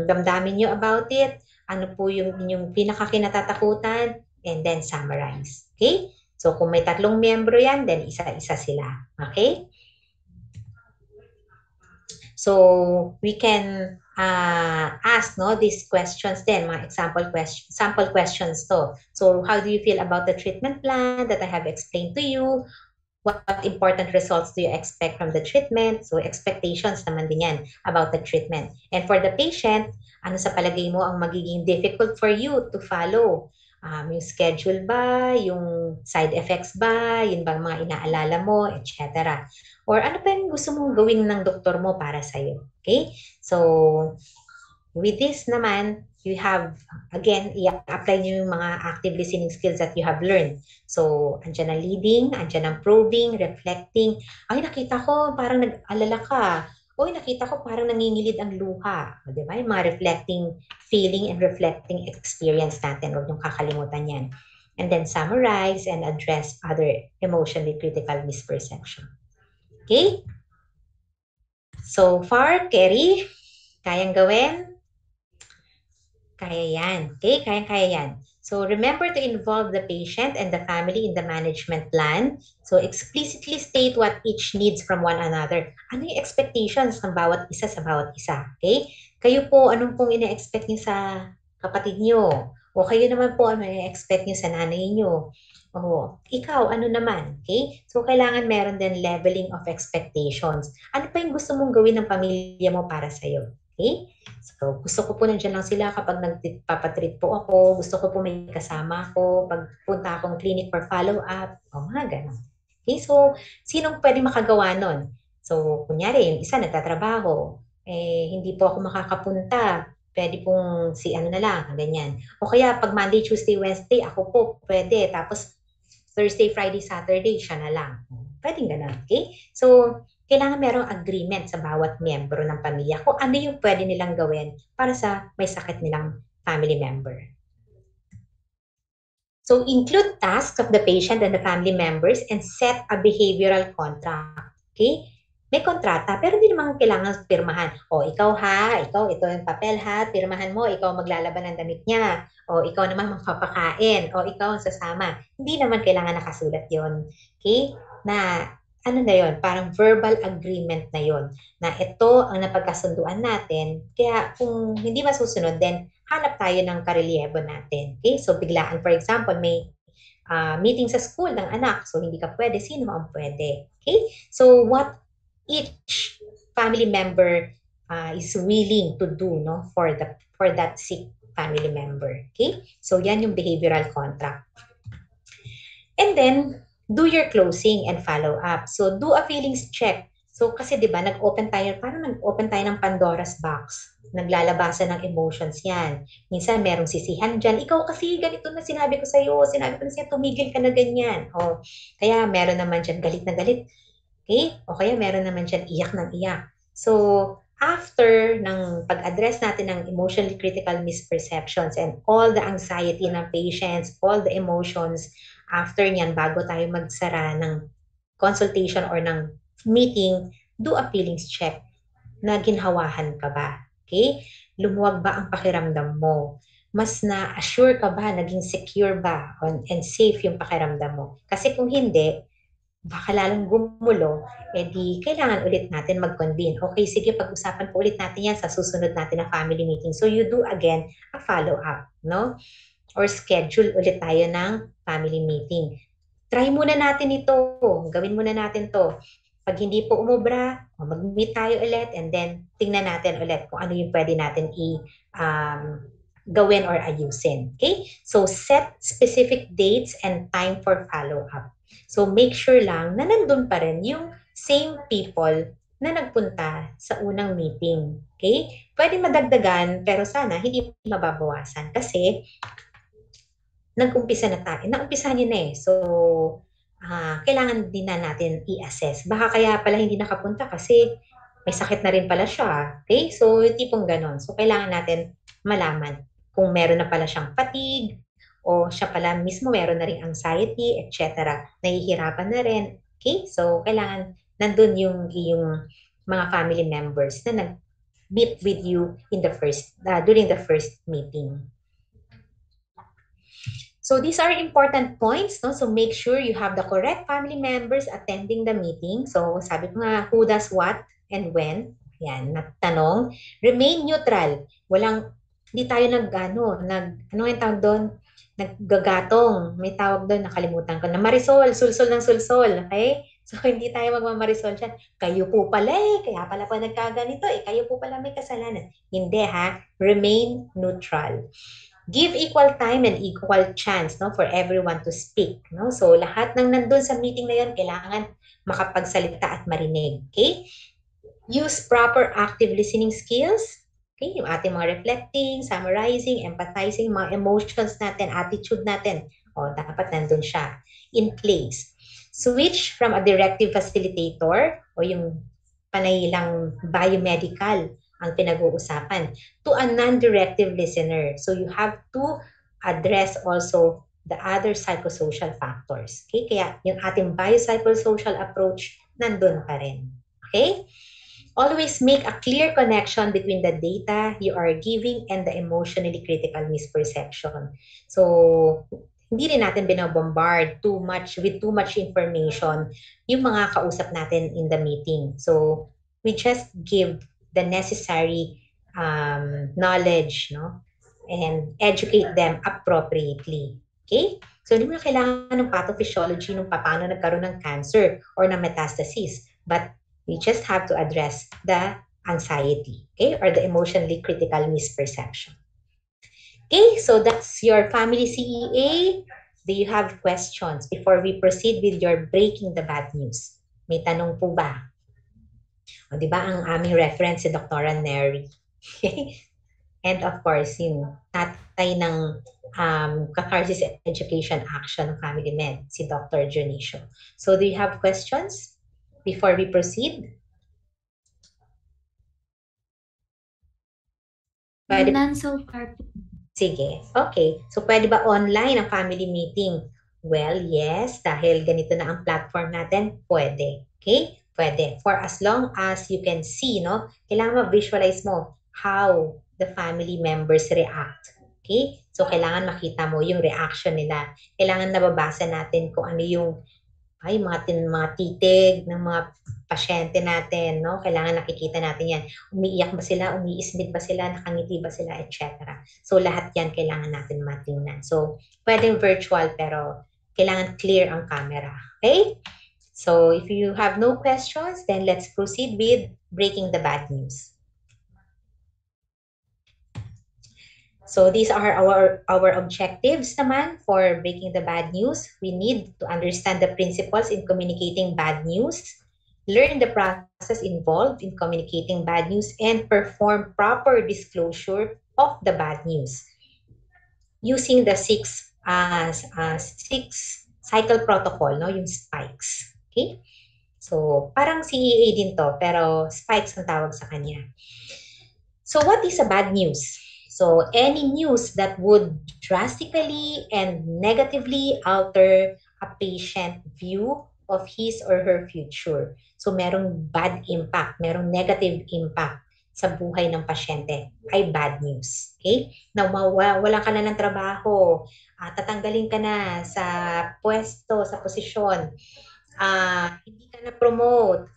damdamin nyo about it? Ano po yung inyong pinakakinatatakutan, and then summarize. Okay? So, kung may 3 miyembro yan, then isa-isa sila. Okay? So, we can ask, no, these questions then, mga sample questions to. So, how do you feel about the treatment plan that I have explained to you? What important results do you expect from the treatment? So, expectations naman din yan about the treatment. And for the patient, ano sa palagay mo ang magiging difficult for you to follow? Yung schedule ba? Yung side effects ba? Yun bang mga inaalala mo? Etc. Or ano pa yung gusto mong gawin ng doktor mo para sa'yo? Okay? So, with this naman, you have, again, i-apply nyo yung mga active listening skills that you have learned. So, andyan ang leading, andyan ang probing, reflecting. Ay, nakita ko, parang nag-alala ka. Oy, nakita ko parang nangingilid ang luha. O, di ba? Yung mga reflecting feeling and reflecting experience natin. Huwag niyong kakalimutan yan. And then summarize and address other emotionally critical misperception. Okay? So far, Kerry, kayang gawin? Kaya yan. Okay? Kayang-kaya yan. So remember to involve the patient and the family in the management plan. So explicitly state what each needs from one another. Ano yung expectations ng bawat isa sa bawat isa? Okay? Kayo po, anong pong ina-expect niyo sa kapatid niyo? O kayo naman po, ano ina-expect niyo sa nanay niyo? O, ikaw, ano naman? Okay? So, kailangan meron din leveling of expectations. Ano pa yung gusto mong gawin ng pamilya mo para sa'yo? Okay? So, gusto ko po nandiyan lang sila kapag nagpapatreat po ako. Gusto ko po may kasama ako. Pagpunta akong clinic for follow-up. O, mga ganun. Okay? So, sinong pwede makagawa nun? So, kunyari, yung isa nagtatrabaho. Hindi po ako makakapunta. Pwede pong si ano na lang, ganyan. O kaya, pag Monday, Tuesday, Wednesday, ako po, pwede. Tapos, Thursday, Friday, Saturday, siya na lang. Pwedeng ganun. Okay? So, kailangan merong agreement sa bawat miyembro ng pamilya kung ano yung pwede nilang gawin para sa may sakit nilang family member. So, include tasks of the patient and the family members and set a behavioral contract. Okay? May kontrata, pero hindi naman kailangan pirmahan. O, ikaw ha, ikaw, ito yung papel ha, pirmahan mo, ikaw maglalaban ng damit niya. O, ikaw naman magpapakain. O, ikaw ang sasama. Hindi naman kailangan nakasulat yon. Okay? Na, ano na yon, parang verbal agreement na yon. Na ito ang napagkasunduan natin. Kaya kung hindi masusunod, then hanap tayo ng karelyebo natin. Okay? So, biglaan, for example, may meeting sa school ng anak. So, hindi ka pwede. Sino ang pwede? Okay? So, what each family member is willing to do for that sick family member. Okay? So, yan yung behavioral contract. And then, do your closing and follow up. So, do a feelings check. So, kasi 'di ba, parang nag-open tayo ng Pandora's box. Naglalabasan ng emotions 'yan. Minsan merong sisihan diyan. Ikaw kasi ganito na sinabi ko sa iyo, sinabi ko na sa'yo, tumigil ka na ganyan. O kaya meron naman diyan galit na galit. Okay? O kaya meron naman diyan iyak ng iyak. So, after ng pag-address natin ng emotionally critical misperceptions and all the anxiety ng patients, all the emotions, after niyan, bago tayo magsara ng consultation or ng meeting, do a feelings check na ginhawahan ka ba? Okay? Lumuwag ba ang pakiramdam mo? Mas na-assure ka ba, naging secure ba, and safe yung pakiramdam mo? Kasi kung hindi, baka lalong gumulo, edi kailangan ulit natin mag-convene. Okay, sige, pag-usapan po ulit natin yan sa susunod natin na family meeting. So you do again a follow-up, no? Or schedule ulit tayo ng family meeting. Try muna natin ito. Gawin muna natin to. Pag hindi po umubra, mag-meet tayo ulit and then tingnan natin ulit kung ano yung pwede natin gawin or ayusin. Okay? So set specific dates and time for follow-up. So make sure lang na nandun pa rin yung same people na nagpunta sa unang meeting. Okay? Pwede madagdagan pero sana hindi mababawasan kasi nag-umpisa na tayo. Naumpisahan niyo na eh. So, kailangan din na natin i-assess. Baka kaya pala hindi nakapunta kasi may sakit na rin pala siya. Okay? So, tipong ganon. So, kailangan natin malaman kung meron na pala siyang fatigue o siya pala mismo meron na rin anxiety, etc. Nahihirapan na rin. Okay? So, kailangan nandun yung mga family members na nag-meet with you in the during the first meeting. So these are important points, no? So make sure you have the correct family members attending the meeting. So sabi ko nga, who does what and when? Yan, natanong. Remain neutral. Hindi tayo ano yung tawag doon? Naggagatong. May tawag doon, nakalimutan ko. Na Marisol, sulsol ng sulsol. Okay? So hindi tayo magmamarisol dyan. Kayo po pala kaya pala pa nagkaganito kayo po pala may kasalanan. Hindi ha, remain neutral. Give equal time and equal chance, no, for everyone to speak, no? So lahat ng nandun sa meeting na 'yon kailangan makapagsalita at marinig, okay? Use proper active listening skills, okay? Yung ating mga reflecting, summarizing, empathizing, mga emotions natin, attitude natin, dapat nandun siya in place. Switch from a directive facilitator o yung panay lang biomedical ang pinag-uusapan to a non-directive listener. So you have to address also the other psychosocial factors. Okay? Kaya yung ating biopsychosocial approach nandun pa rin. Okay? Always make a clear connection between the data you are giving and the emotionally critical misperception. So, hindi rin natin binobombard with too much information yung mga kausap natin in the meeting. So, we just give the necessary knowledge, no? And educate them appropriately. Okay? So, hindi mo na kailangan ng pathophysiology nung paano nagkaroon ng cancer or ng metastasis. But we just have to address the anxiety, okay, or the emotionally critical misperception. Okay, so that's your family CEA. Do you have questions before we proceed with your breaking the bad news? May tanong po ba? O, di ba ang aming reference si Dr. Neri? Okay? And of course, yung tatay ng Catharsis Education Action ng Family Med, si Dr. Junicio. So do you have questions before we proceed? None so far. Sige. Okay. So, pwede ba online ang family meeting? Well, yes. Dahil ganito na ang platform natin, pwede. Okay? Pwede. For as long as you can see, no? Kailangan ma-visualize mo how the family members react. Okay? So, kailangan makita mo yung reaction nila. Kailangan nababasa natin kung ano yung mga titig ng mga pasyente natin, no? Kailangan nakikita natin yan. Umiiyak ba sila, umiismid ba sila, nakangiti ba sila, etc. So, lahat yan kailangan natin matingnan. So, pwedeng virtual pero kailangan clear ang camera. Okay? So, if you have no questions, then let's proceed with breaking the bad news. So these are our objectives naman for breaking the bad news. We need to understand the principles in communicating bad news, learn the process involved in communicating bad news, and perform proper disclosure of the bad news using the six cycle protocol, no, yung spikes. Okay? So, parang CEA din to, pero spikes ang tawag sa kanya. So, what is a bad news? So, any news that would drastically and negatively alter a patient view of his or her future. So, merong bad impact, merong negative impact sa buhay ng pasyente ay bad news. Okay? Na wala ka na ng trabaho, tatanggalin ka na sa pwesto, sa posisyon, hindi ka na-promote,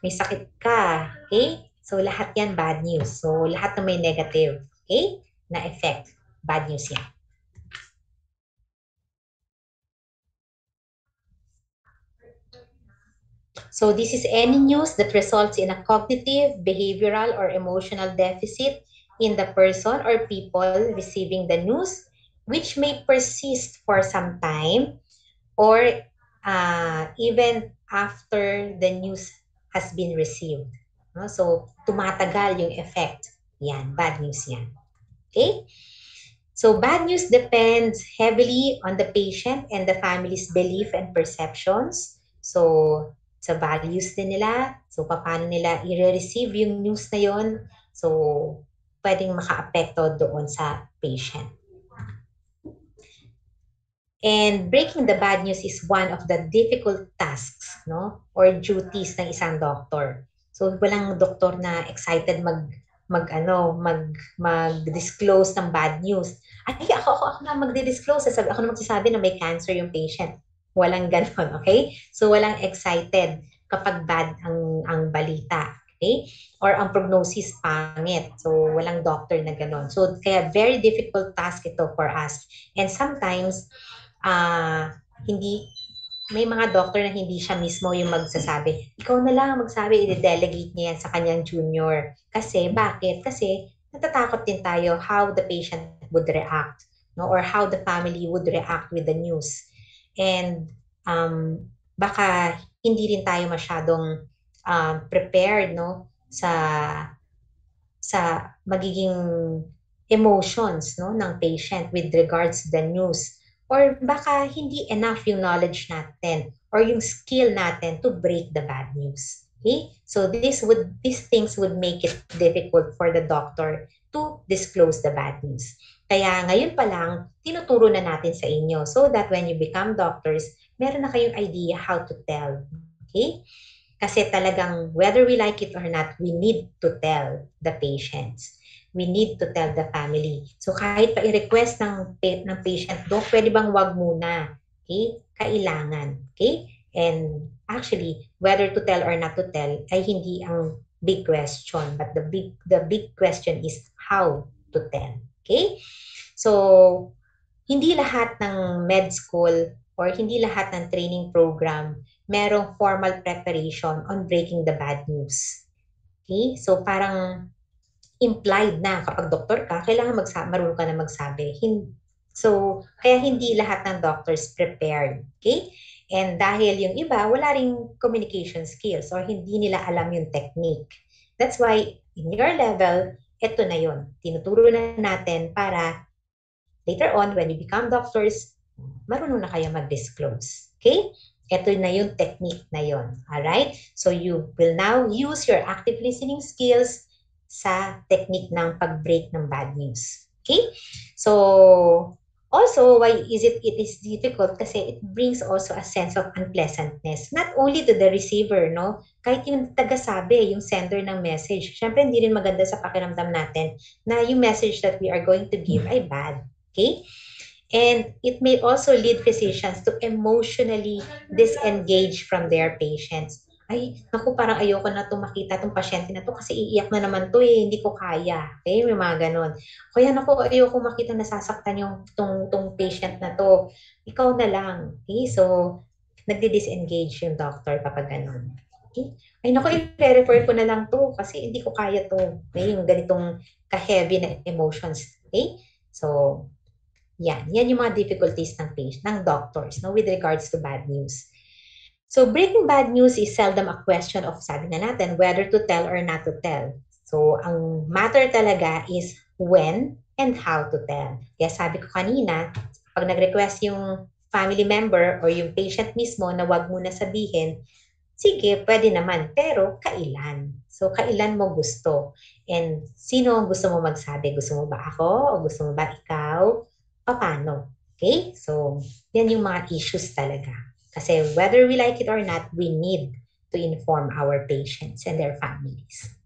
may sakit ka, okay? So, lahat yan bad news. So, lahat na may negative, okay, na effect, bad news yan. So, this is any news that results in a cognitive, behavioral, or emotional deficit in the person or people receiving the news, which may persist for some time or even after the news has been received. No? So, tumatagal yung effect. Yan, bad news yan. Okay? So, bad news depends heavily on the patient and the family's belief and perceptions. So, sa values din nila. So, paano nila i-receive yung news na yon. So, pwedeng maka-apekto doon sa patient. And breaking the bad news is one of the difficult tasks, no, or duties ng isang doctor. So walang doktor na excited mag-disclose ng bad news. Ay, ako na magdi-disclose. Ako na magsasabi na may cancer yung patient. Walang ganon, okay? So walang excited kapag bad ang balita, okay? Or ang prognosis pangit. So walang doctor na ganon. So kaya very difficult task ito for us. And sometimes hindi, may mga doctor na hindi siya mismo yung magsasabi. Ikaw na lang magsabi, i-delegate niya yan sa kanyang junior. Kasi, bakit? Kasi, natatakot din tayo how the patient would react, no? Or how the family would react with the news. And, baka hindi rin tayo masyadong prepared, no? Sa magiging emotions, no, ng patient with regards to the news. Or baka hindi enough yung knowledge natin or yung skill natin to break the bad news. Okay? So these things would make it difficult for the doctor to disclose the bad news. Kaya ngayon pa lang, tinuturo na natin sa inyo so that when you become doctors, meron na kayong idea how to tell. Okay? Kasi talagang whether we like it or not, we need to tell the patients. We need to tell the family. So kahit pa i-request ng patient, Dok, pwede bang wag muna? Okay? Kailangan. Okay? And actually, whether to tell or not to tell ay hindi ang big question, but the big question is how to tell. Okay? So, hindi lahat ng med school or hindi lahat ng training program merong formal preparation on breaking the bad news. Okay? So, parang implied na kapag doktor ka, kailangan marunong ka na magsabi. So, kaya hindi lahat ng doctors prepared. Okay? And dahil yung iba, wala ring communication skills or hindi nila alam yung technique. That's why, in your level, ito na yun. Tinuturo na natin para later on, when you become doctors, marunong na kayo mag-disclose. Okay? Ito na yung technique na yun. Alright? So you will now use your active listening skills sa technique ng pag-break ng bad news. Okay? So, also, why is it is difficult? Kasi it brings also a sense of unpleasantness. Not only to the receiver, no? Kahit yung taga-sabi, yung sender ng message. Siyempre, hindi rin maganda sa pakiramdam natin na yung message that we are going to give ay bad. Okay? And it may also lead physicians to emotionally disengage from their patients. Ay, naku, parang ayoko na itong makita itong pasyente na to kasi iiyak na naman to eh, hindi ko kaya. Okay, may mga ganon. Kaya naku, ayoko makita nasasaktan yung tong patient na to. Ikaw na lang. Okay, so nagdi-disengage yung doctor kapag ganon. Okay? Ay naku, i-refer ko na lang to kasi hindi ko kaya to. Okay, yung ganitong ka-heavy na emotions. Okay, so yan yung mga difficulties ng patient, ng doctors, no, with regards to bad news. So, breaking bad news is seldom a question of, sabi na natin, whether to tell or not to tell. So, ang matter talaga is when and how to tell. Kaya sabi ko kanina, pag nag-request yung family member or yung patient mismo na wag muna sabihin, sige, pwede naman, pero kailan? So, kailan mo gusto? And sino ang gusto mo magsabi? Gusto mo ba ako o gusto mo ba ikaw? Paano? Okay? So, yan yung mga issues talaga. Kasi whether we like it or not, we need to inform our patients and their families.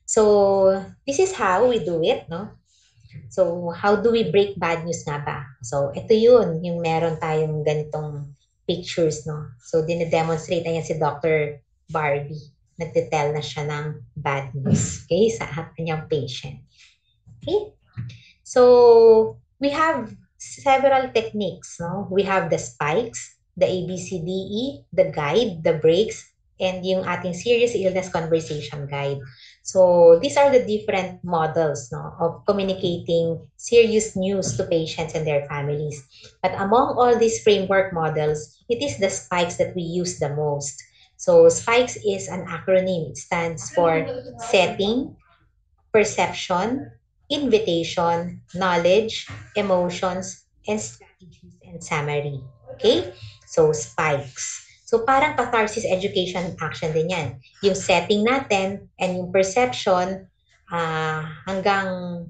So, this is how we do it, no? So, how do we break bad news nga ba? So, ito yun, yung meron tayong ganitong pictures, no? So, dine-demonstrate na yan si Dr. Barbie. Nagtitell na siya ng bad news, okay, sa kanyang patient. Okay? So, we have several techniques, no? We have the spikes, the ABCDE, the guide, the breaks, and yung ating serious illness conversation guide. So, these are the different models, no, of communicating serious news to patients and their families. But among all these framework models, it is the spikes that we use the most. So, spikes is an acronym. It stands for setting, perception, invitation, knowledge, emotions, and strategies and summary. Okay? So, spikes. So, parang catharsis education action din yan. Yung setting natin and yung perception hanggang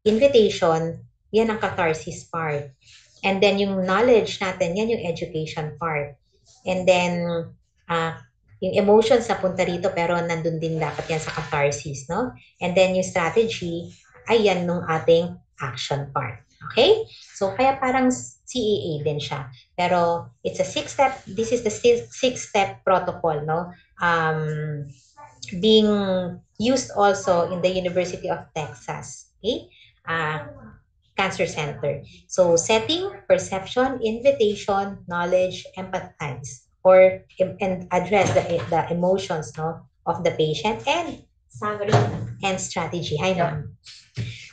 invitation, yan ang catharsis part. And then yung knowledge natin, yan yung education part. And then, yung emotions na punta rito, pero nandun din dapat yan sa catharsis, no? And then yung strategy, ay yan nung ating action part. Okay? So, kaya parang CEA din siya. Pero, it's a this is the six-step protocol, no? Being used also in the University of Texas. Okay? Cancer Center. So, setting, perception, invitation, knowledge, empathize, or and address the emotions, no, of the patient, and summary and strategy. Hi, ma'am.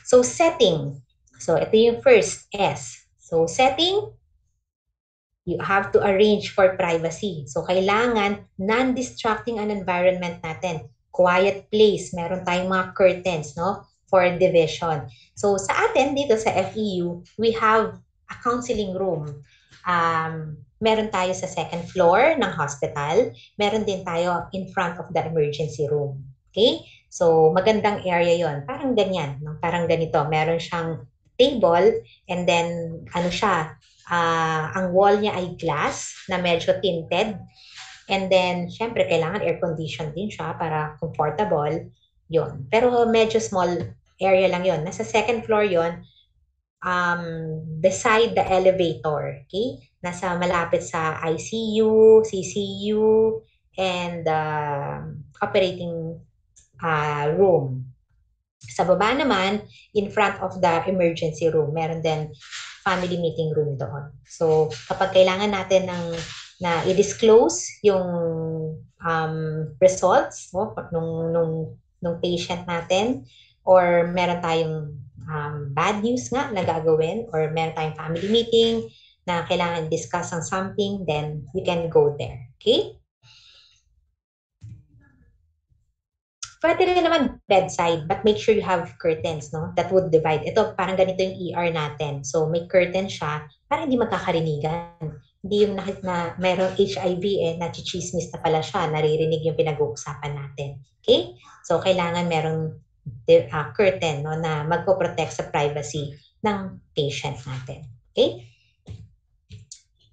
So, setting. So, ito yung first S. So, setting, you have to arrange for privacy. So, kailangan non-distracting ang environment natin. Quiet place. Meron tayong mga curtains, no, for division. So, sa atin dito sa FEU, we have a counseling room. Meron tayo sa second floor ng hospital. Meron din tayo in front of the emergency room. Okay? So, magandang area yon. Parang ganyan. No? Parang ganito. Meron siyang table and then, ano siya, ang wall niya ay glass na medyo tinted. And then, syempre, kailangan air-conditioned din siya para comfortable. Yun. Pero medyo small area lang yon. Nasa second floor yon, beside the elevator. Okay? Nasa malapit sa ICU, CCU, and operating room. Sa baba naman, in front of the emergency room, meron din family meeting room doon. So, kapag kailangan natin na i-disclose yung results nung patient natin, or meron tayong bad news nga na gagawin, or meron tayong family meeting na kailangan discuss on something, then we can go there. Okay? Pwede rin naman bedside, but make sure you have curtains, no? That would divide. Ito, parang ganito yung ER natin. So, may curtain siya para hindi magkakarinigan. Hindi yung na mayroong HIV, nachichismis na pala siya, naririnig yung pinag-uusapan natin. Okay? So, kailangan merong curtain, no, na magpo-protect sa privacy ng patient natin. Okay?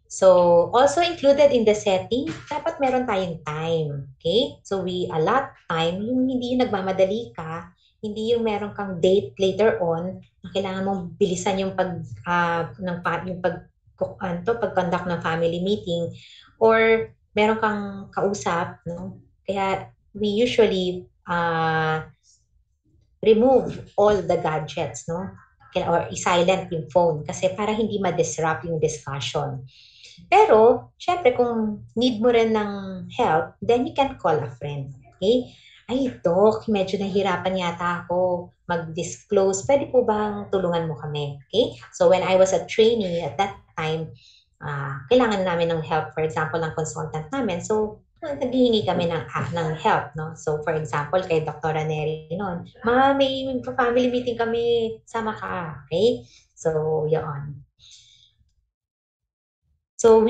So, also included in the setting, dapat meron tayong time. Okay? So, we allot time, yung hindi yung nagmamadali ka, hindi yung meron kang date later on, na kailangan mong bilisan yung pag-conduct ng family meeting, or meron kang kausap, no? Kaya, we usually remove all the gadgets, no? Or i-silent yung phone kasi para hindi ma-disrupt yung discussion. Pero, syempre, kung need mo rin ng help, then you can call a friend. Okay? Ay, Doc, medyo nahihirapan yata ako mag-disclose. Pwede po bang tulungan mo kami? Okay? So, when I was a trainee at that time, kailangan namin ng help, for example, ng consultant namin. So, naghihingi kami ng help, no? So, for example, kay Dr. Neri noon, may family meeting kami, sama ka, okay? So, yun. So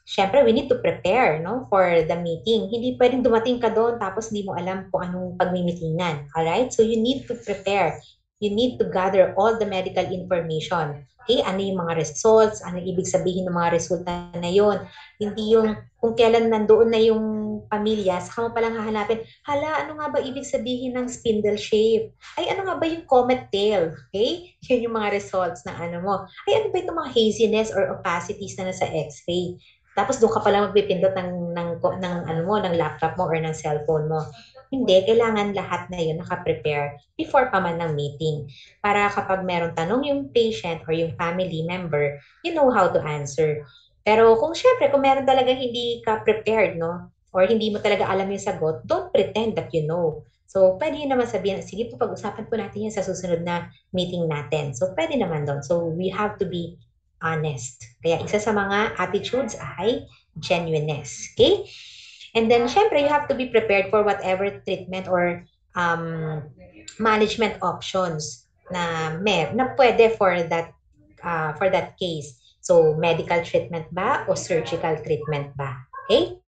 syempre, we need to prepare, no, for the meeting. Hindi pwedeng dumating ka doon tapos hindi mo alam kung anong pagmimitingan. Alright? So you need to prepare. You need to gather all the medical information. Okay? Ano yung mga results? Ano ibig sabihin ng mga resulta na yon? Hindi yung kung kailan nandoon na yung pamilya, saka mo palang hahanapin, hala, ano nga ba ibig sabihin ng spindle shape? Ay, ano nga ba yung comet tail? Okay? Yun yung mga results na ano mo. Ay, ano ba itong mga haziness or opacities na nasa x-ray? Tapos doon ka pala magpipindot ng laptop mo or ng cellphone mo. Hindi, kailangan lahat na yun nakaprepare before pa man ng meeting. Para kapag meron tanong yung patient or yung family member, you know how to answer. Pero syempre, kung meron talaga hindi ka prepared, no? Or hindi mo talaga alam yung sagot, don't pretend that you know. So, pwede yun naman sabihin, sige po, pag-usapan po natin yan sa susunod na meeting natin. So, pwede naman doon. So, we have to be honest. Kaya isa sa mga attitudes ay genuineness. Okay? And then, syempre, you have to be prepared for whatever treatment or management options na pwede for that case. So, medical treatment ba o surgical treatment ba? Okay?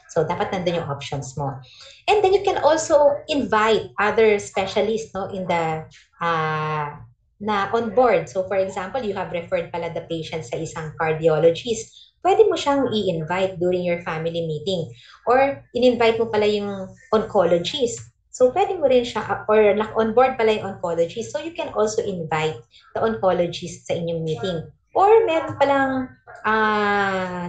So, dapat nandun yung options mo. And then you can also invite other specialists, no, in the na on board. So, for example, you have referred pala the patient sa isang cardiologist. Pwede mo siyang i-invite during your family meeting. Or, in-invite mo pala yung oncologist. So, pwede mo rin siya, or on board pala yung oncologist. So, you can also invite the oncologist sa inyong meeting. Or, meron palang,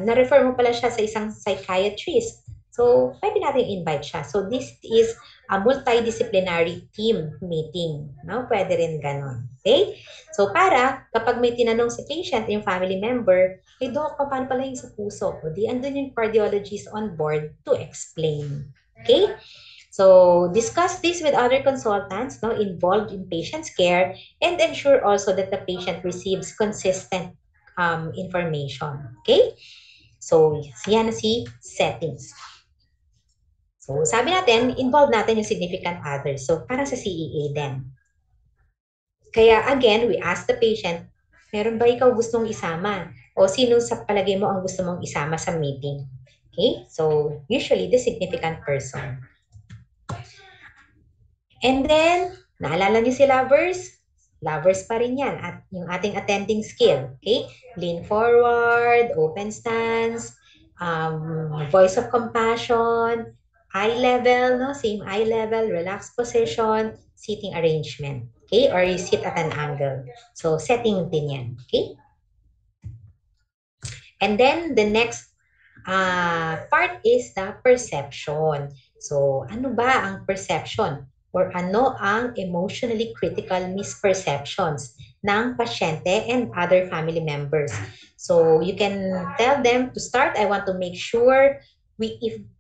na-refer mo pala siya sa isang psychiatrist. So, pwede natin invite siya. So, this is a multidisciplinary team meeting. No? Pwede rin ganon. Okay? So, para kapag may tinanong si patient, yung family member, hey, Doc, paano pala yung sa puso? O di, andun yung cardiologist on board to explain. Okay? So, discuss this with other consultants, no, involved in patient's care, and ensure also that the patient receives consistent information. Okay? So, yan si settings. So, sabi natin, involve natin yung significant others. So, para sa CEA din. Kaya, again, we ask the patient, meron ba ikaw gustong isama? O sino sa palagay mo ang gusto mong isama sa meeting? Okay? So, usually, the significant person. And then, naalala niyo si lovers? Lovers pa rin yan at yung ating attending skill. Okay? Lean forward, open stance, voice of compassion, eye level, no? Same eye level, relaxed position, seating arrangement. Okay? Or you sit at an angle. So, setting din yan. Okay? And then, the next part is the perception. So, ano ba ang perception? Or ano ang emotionally critical misperceptions ng pasyente and other family members? So, you can tell them to start, I want to make sure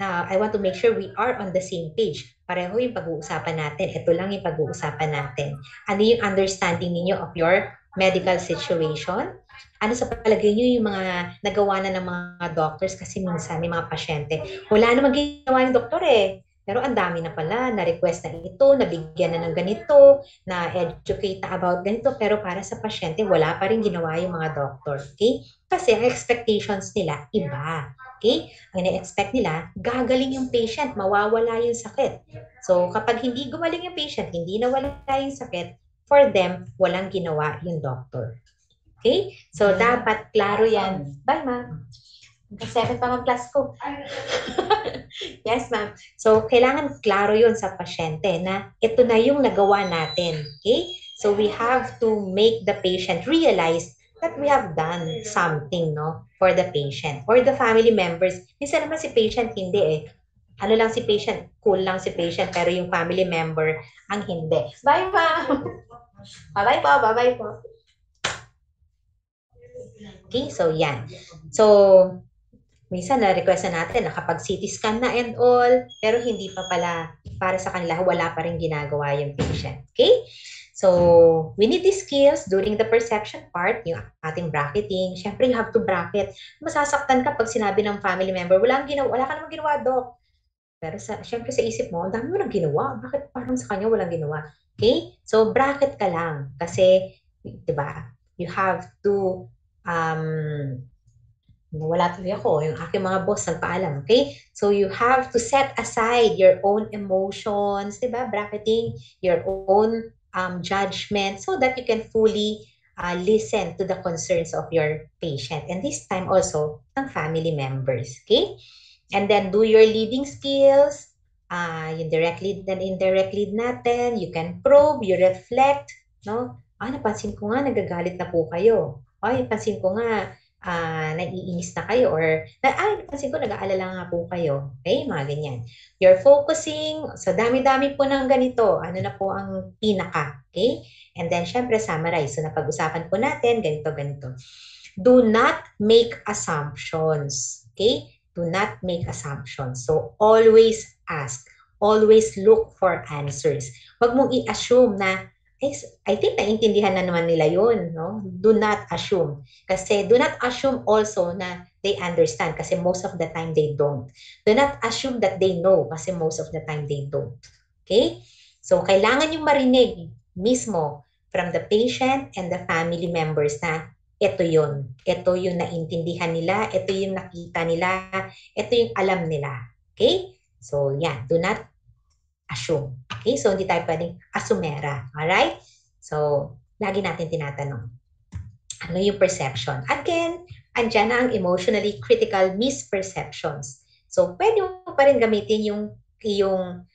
I want to make sure we are on the same page. Pareho yung pag-uusapan natin. Ito lang yung pag-uusapan natin. Ano yung understanding ninyo of your medical situation? Ano sa palagay niyo yung mga nagawa na ng mga doctors kasi minsan may mga pasyente, wala namang ginawa yung doktor eh. Pero ang dami na pala, na-request na ito, nabigyan na ng ganito, na-educate na about ganito, pero para sa pasyente, wala pa rin ginawa yung mga doctor. Okay? Kasi ang expectations nila, iba. Okay? Ang ina-expect nila, gagaling yung patient, mawawala yung sakit. So, kapag hindi gumaling yung patient, hindi nawala yung sakit, for them, walang ginawa yung doctor. Okay? So, dapat klaro yan. Bye, ma'am. 7 pa ang class ko. Yes, ma'am. So, kailangan klaro yun sa pasyente na ito na yung nagawa natin. Okay? So, we have to make the patient realize that we have done something, no, for the patient or the family members. Minsan naman si patient hindi eh. Ano lang si patient, cool lang si patient, pero yung family member ang hindi. Bye, ma'am. Bye-bye po, bye-bye po. Okay, so yan. So, minsan na-request na natin, nakapag-CT scan na and all, pero hindi pa pala, para sa kanila, wala pa rin ginagawa yung patient. Okay? So, we need these skills during the perception part, yung ating bracketing. Siyempre, you have to bracket. Masasaktan ka pag sinabi ng family member, wala ka namang ginawa, doc. Pero siyempre sa isip mo, ang dami mo nang ginawa. Bakit parang sa kanya walang ginawa? Okay? So, bracket ka lang. Kasi, di ba, you have to wala tuloy ako, yung aking mga boss nagpaalam, okay? So you have to set aside your own emotions, di ba? Bracketing, your own judgment so that you can fully listen to the concerns of your patient. And this time also, ng family members, okay? And then do your leading skills, yung direct lead and indirect lead natin, you can probe, you reflect, no? Napansin ko nga, nagagalit na po kayo. Napansin ko nga, naiinis na kayo or napansin ko nag-aalala nga po kayo. Okay, mga ganyan. You're focusing sa dami-dami po ng ganito. Ano na po ang pinaka. Okay? And then, syempre, summarize. So, napag-usapan po natin, ganito, ganito. Do not make assumptions. Okay? Do not make assumptions. So, always ask. Always look for answers. Huwag mong i-assume na I think naintindihan na naman nila yun, no? Do not assume. Kasi do not assume also na they understand kasi most of the time they don't. Do not assume that they know kasi most of the time they don't. Okay? So, kailangan yung marinig mismo from the patient and the family members na ito yun. Ito yung naintindihan nila, ito yung nakita nila, ito yung alam nila. Okay? So, yeah, do not assume. Okay? So, hindi tayo pwedeng asumera. Alright? So, lagi natin tinatanong, ano yung perception? Again, andyan na ang emotionally critical misperceptions. So, pwede mo pa rin gamitin yung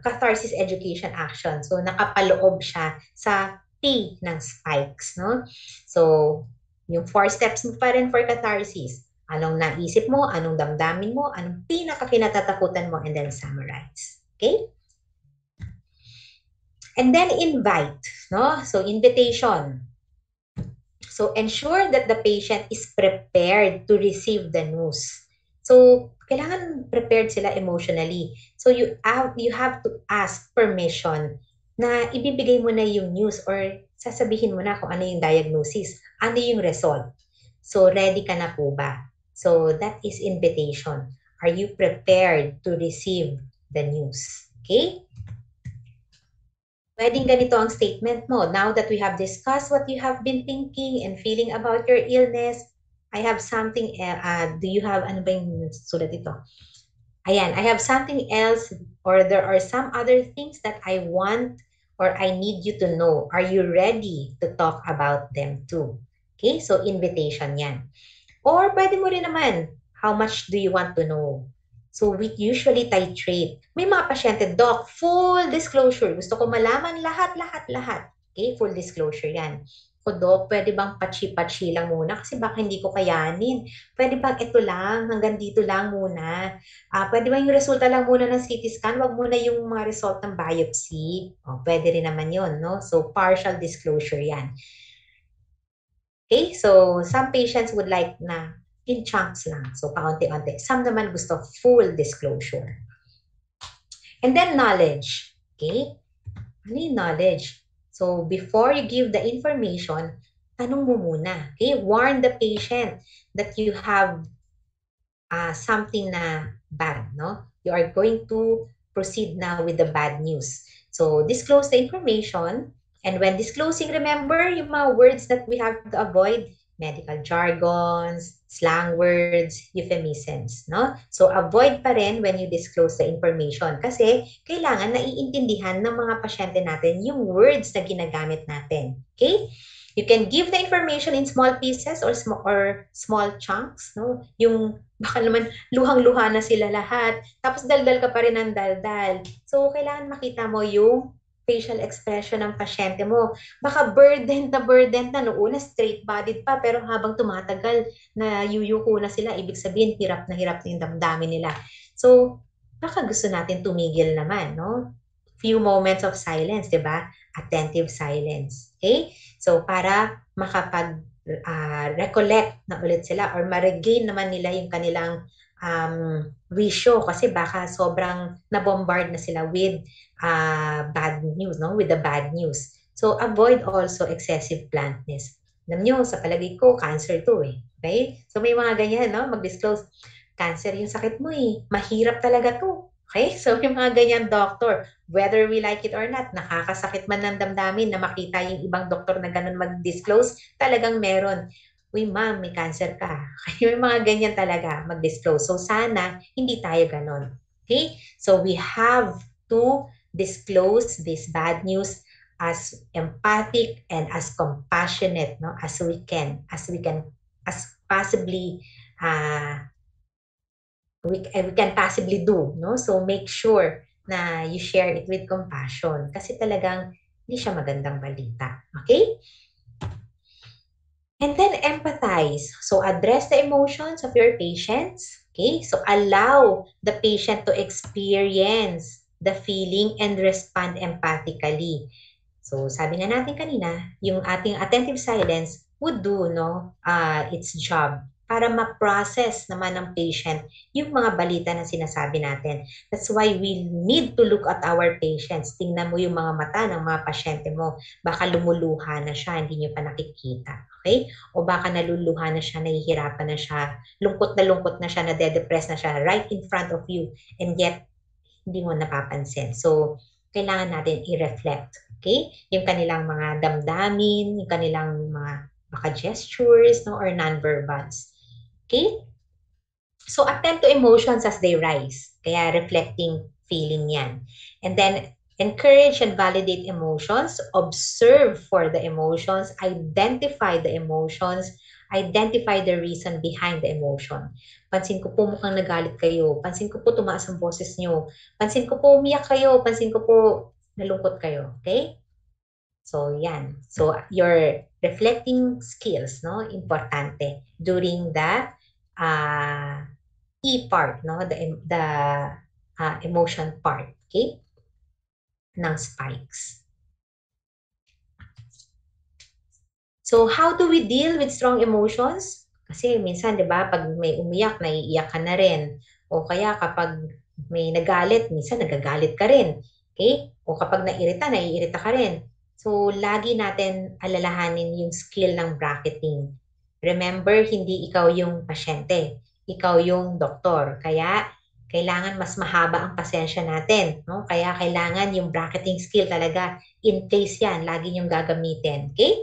catharsis education action. So, nakapaloob siya sa P ng spikes. No? So, yung 4 steps mo pa rin for catharsis. Anong naisip mo, anong damdamin mo, anong pinakakinatatakutan mo, and then summarize. Okay? And then invite, no? So invitation. So ensure that the patient is prepared to receive the news. So kailangan prepared sila emotionally. So you have to ask permission na ibibigay mo na yung news or sasabihin mo na kung ano yung diagnosis, ano yung result. So ready ka na po ba? So that is invitation. Are you prepared to receive the news? Okay? Pwedeng ganito ang statement mo. Now that we have discussed what you have been thinking and feeling about your illness, I have something, do you have, ano ba yung sulat ito? Ayan, I have something else or there are some other things that I want or I need you to know. Are you ready to talk about them too? Okay, so invitation yan. Or pwede mo rin naman, How much do you want to know? So we usually titrate. May mga pasyente, Doc, full disclosure. Gusto ko malaman lahat, lahat, lahat. Okay, full disclosure yan. O Doc, pwede bang patsi-patsi lang muna? Kasi baka hindi ko kayanin. Pwede bang ito lang, hanggang dito lang muna? Pwede ba yung resulta lang muna ng CT scan? Wag muna yung mga result ng biopsy. Pwede rin naman yun, no? So, partial disclosure yan. Okay, so some patients would like na in chunks lang. So, paunti-unti. Some naman gusto full disclosure. And then knowledge. Okay? Ano yung knowledge? So, before you give the information, tanong mo muna. Okay? Warn the patient that you have something na bad, no? You are going to proceed now with the bad news. So, disclose the information. And when disclosing, remember yung mga words that we have to avoid, medical jargons, slang words, euphemisms, no? So, avoid pa rin when you disclose the information kasi kailangan naiintindihan ng mga pasyente natin yung words na ginagamit natin. Okay? You can give the information in small pieces or small chunks, no? Yung baka naman luhang-luha na sila lahat, tapos daldal ka pa rin ng daldal. So, kailangan makita mo yung facial expression ng pasyente mo. Baka burden na, no una straight-bodied pa, pero habang tumatagal, na yuyuko na sila, ibig sabihin, hirap na yung damdamin nila. So, baka gusto natin tumigil naman, no? Few moments of silence, di ba? Attentive silence. Okay? So, para recollect na ulit sila or ma-regain naman nila yung kanilang wisyo kasi baka sobrang nabombard na sila with bad news, no? With the bad news. So, avoid also excessive bluntness. Alam nyo, sa palagay ko, cancer to eh. Okay? So, may mga ganyan, no? Mag-disclose, cancer yung sakit mo eh. Mahirap talaga to. Okay? So, yung mga ganyan doctor, whether we like it or not, nakakasakit man ng damdamin na makita yung ibang doktor na ganun mag-disclose, talagang meron. Uy, ma'am, may cancer ka. Yung mga ganyan talaga mag-disclose. So, sana hindi tayo ganun. Okay? So, we have to disclose this bad news as empathic and as compassionate, no, as we can, as possibly we can possibly do, no? So make sure na you share it with compassion kasi talagang hindi siya magandang balita. Okay? And then empathize. So address the emotions of your patients. Okay? So allow the patient to experience the feeling and respond empathically. So sabi nga natin kanina, yung ating attentive silence would do its job para ma-process naman ng patient yung mga balita na sinasabi natin. That's why we need to look at our patients. Tingnan mo yung mga mata ng mga pasyente mo. Baka lumuluha na siya, hindi nyo pa nakikita. Okay? O baka naluluha na siya, nahihirapan na siya, lungkot na siya, nade-depress na siya right in front of you. And yet, hindi mo napapansin. So, kailangan natin i-reflect. Okay? Yung kanilang mga damdamin, yung kanilang mga baka gestures, no, or non-verbals. Okay? So, attend to emotions as they rise. Kaya reflecting feeling yan. And then, encourage and validate emotions. Observe for the emotions. Identify the emotions. Identify the reason behind the emotion. Pansin ko po mukhang nagalit kayo. Pansin ko po tumaas ang boses nyo. Pansin ko po umiyak kayo. Pansin ko po nalungkot kayo. Okay? So, yan. So, your reflecting skills, no? Importante during the E part, no? The emotion part, okay? Ng spikes. So, how do we deal with strong emotions? Kasi minsan, di ba, pag may umiyak, naiiyak ka na rin. O kaya kapag may nagalit, minsan nagagalit ka rin. Okay? O kapag naiirita, naiirita ka rin. So, lagi natin alalahanin yung skill ng bracketing. Remember, hindi ikaw yung pasyente. Ikaw yung doktor. Kaya, kailangan mas mahaba ang pasensya natin. No? Kaya, kailangan yung bracketing skill talaga in place yan. Lagi yung gagamitin. Okay?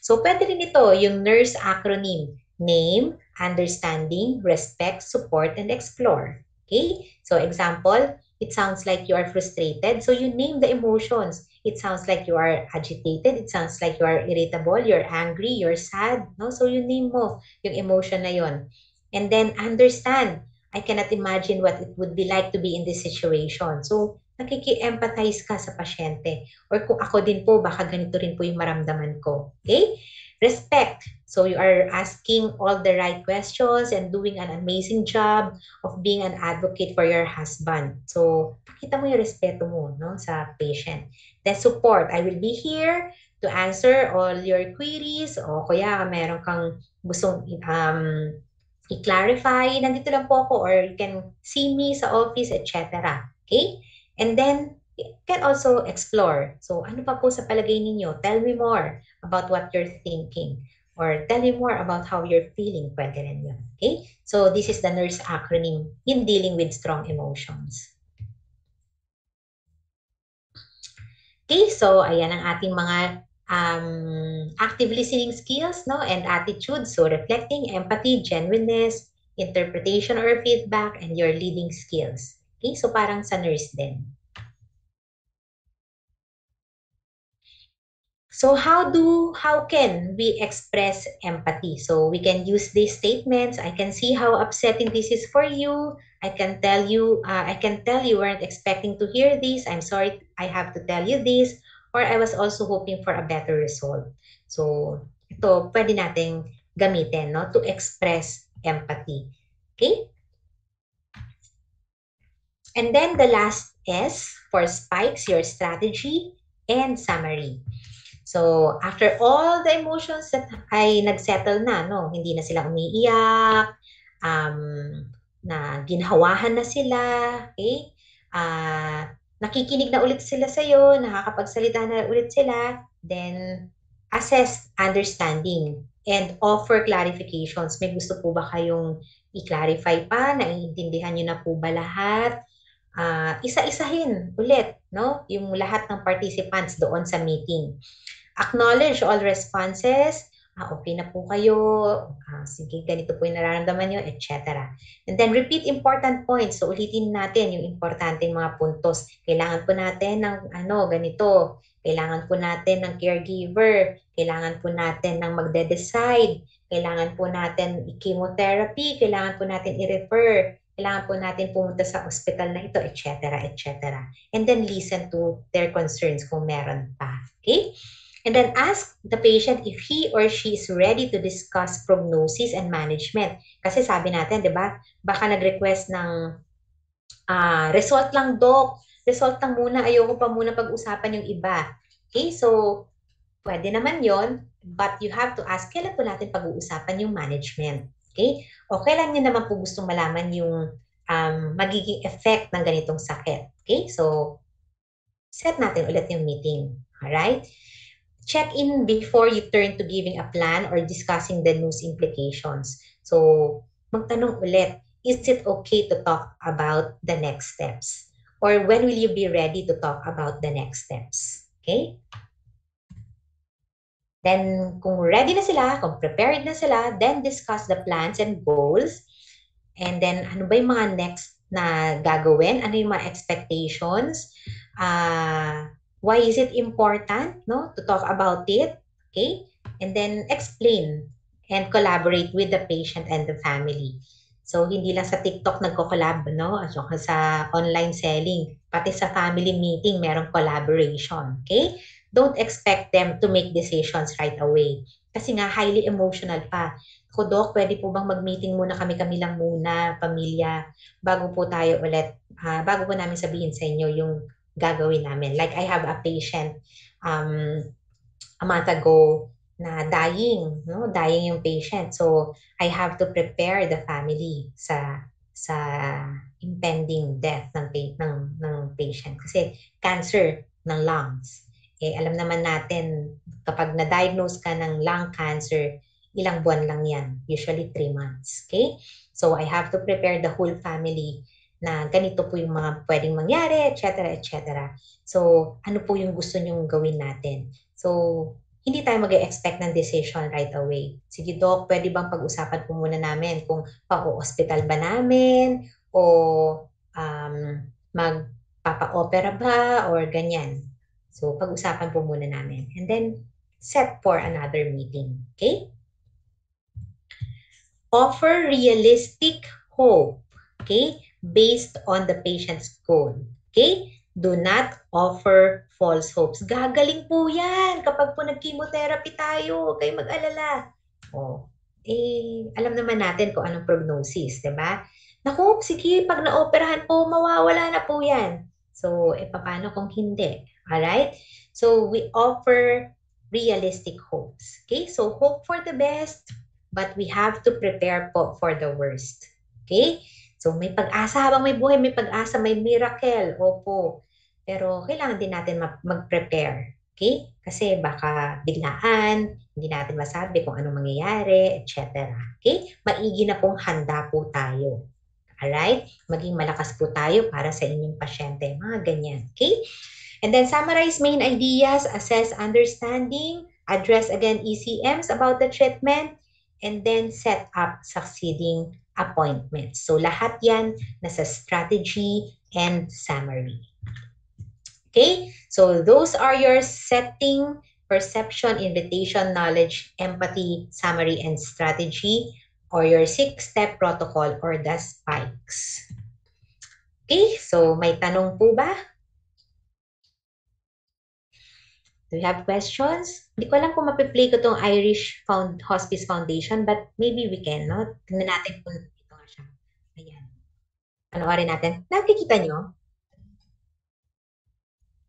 So, pwede rin ito, yung NURSE acronym. Name, understanding, respect, support, and explore. Okay? So, example, it sounds like you are frustrated. So, you name the emotions. It sounds like you are agitated. It sounds like you are irritable. You're angry. You're sad. No? So, you name mo yung emotion na yon. And then understand, I cannot imagine what it would be like to be in this situation. So, nakiki-empathize ka sa pasyente. Or kung ako din po, baka ganito rin po yung maramdaman ko. Okay? Respect. So, you are asking all the right questions and doing an amazing job of being an advocate for your husband. So, pakita mo yung respeto mo, no, sa patient. Then, support. I will be here to answer all your queries o kaya meron kang gustong i-clarify, nandito lang po ako, or you can see me sa office, etc. Okay? And then, you can also explore. So, ano pa po sa palagay ninyo? Tell me more about what you're thinking. Or tell me more about how you're feeling. Pwede rin yun. Okay? So, this is the NURSE acronym in dealing with strong emotions. Okay, so ayan ang ating mga active listening skills, no, and attitude. So reflecting, empathy, genuineness, interpretation or feedback, and your leading skills. Okay, so parang sa nurse din. So how can we express empathy? So we can use these statements. I can see how upsetting this is for you. I can tell you weren't expecting to hear this. I'm sorry I have to tell you this. Or I was also hoping for a better result. So ito pwede nating gamitin, no, to express empathy. Okay? And then the last S for spikes, your strategy and summary. So, after all the emotions that ay nagsettle na, no? Hindi na sila umiiyak, um, na ginhawahan na sila, okay? Nakikinig na ulit sila sa'yo, nakakapagsalita na ulit sila, then assess understanding and offer clarifications. May gusto po ba kayong i-clarify pa? Naiintindihan nyo na po ba lahat? Isa-isahin ulit, no? Yung lahat ng participants doon sa meeting. Acknowledge all responses. Okay na po kayo. Sige, ganito po yung nararamdaman nyo, etc. And then repeat important points. So ulitin natin yung importanteng mga puntos. Kailangan po natin ng ganito. Kailangan po natin ng caregiver. Kailangan po natin ng magde-decide. Kailangan po natin i-chemotherapy. Kailangan po natin i-refer. Kailangan po natin pumunta sa hospital na ito, etc., etc. And then listen to their concerns kung meron pa. Okay? And then ask the patient if he or she is ready to discuss prognosis and management. Kasi sabi natin, di ba, baka nag-request ng result lang, doc. Result lang muna, ayoko pa muna pag-usapan yung iba. Okay, so pwede naman yon, but you have to ask, kailan po natin pag-uusapan yung management? Okay? O kailan nyo naman po gustong malaman yung magiging effect ng ganitong sakit? Okay, so set natin ulit yung meeting. Alright? Check in before you turn to giving a plan or discussing the news implications. So, magtanong ulit, is it okay to talk about the next steps? Or when will you be ready to talk about the next steps? Okay? Then, kung ready na sila, kung prepared na sila, then discuss the plans and goals. And then, ano ba yung mga next na gagawin? Ano yung mga expectations? Why is it important, no, to talk about it? Okay? And then explain and collaborate with the patient and the family. So, hindi lang sa TikTok nagko-collab, no? At sa online selling, pati sa family meeting, merong collaboration. Okay? Don't expect them to make decisions right away. Kasi nga, highly emotional pa. Ako, Doc, pwede po bang mag-meeting muna kami lang muna, pamilya, bago po tayo ulit, bago po namin sabihin sa inyo yung gagawin namin. Like I have a patient a month ago na dying, no? Dying yung patient. So I have to prepare the family sa impending death ng patient kasi cancer ng lungs. Alam naman natin kapag na-diagnose ka ng lung cancer, ilang buwan lang yan, usually 3 months. Okay? So I have to prepare the whole family na ganito po yung mga pwedeng mangyari, etc., etc. So, ano po yung gusto nyong gawin natin? So, hindi tayo mag-expect ng decision right away. Sige, Doc, pwede bang pag-usapan po muna namin kung pa-hospital ba namin o magpapa-opera ba or ganyan. So, pag-usapan po muna namin. And then, set for another meeting. Okay? Offer realistic hope, okay, based on the patient's goal. Okay? Do not offer false hopes. Gagaling po yan kapag po nag-chemotherapy tayo. Huwag kayong mag-alala. Oh, alam naman natin kung anong prognosis, di ba? Naku, sige, pag naoperahan po, mawawala na po yan. So, paano kung hindi? Alright? So, we offer realistic hopes. Okay? So, hope for the best, but we have to prepare po for the worst. Okay? So, may pag-asa habang may buhay, may pag-asa, may miracle. Opo. Pero kailangan din natin mag-prepare. Okay? Kasi baka biglaan, hindi natin masabi kung anong mangyayari, etc. Okay? Maigi na pong handa po tayo. Alright? Maging malakas po tayo para sa inyong pasyente. Mga ganyan. Okay? And then summarize main ideas, assess understanding, address again ECMs about the treatment, and then set up succeeding appointments. So lahat yan nasa strategy and summary. Okay? So those are your setting, perception, invitation, knowledge, empathy, summary, and strategy, or your 6-step protocol or the spikes. Okay? So may tanong po ba? Do you have questions? Hindi ko alam kung mapiplay ko tong Irish Hospice Foundation, but maybe we can, no? Tingnan natin kung ito nga siya. Ayan. Panoorin natin. Nakikita nyo?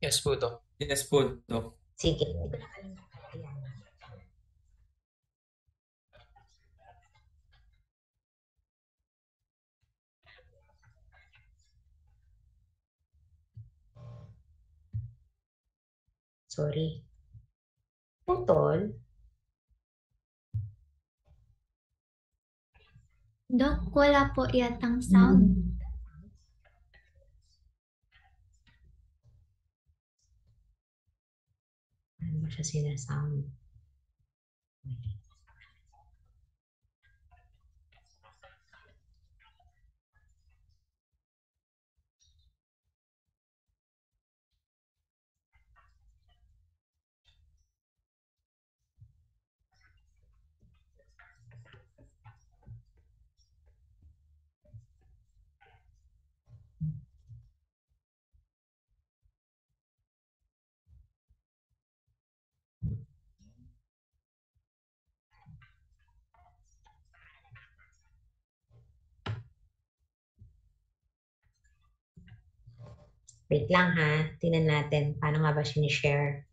Yes po, Doc. Yes po, Doc. Sige. Hindi ko nakalimutan. Ayan. Sorry. Putol. Dok, wala po yatang sound. Ano ba siya sinasound? Wait lang ha. Tingnan natin. Paano nga ba sinishare?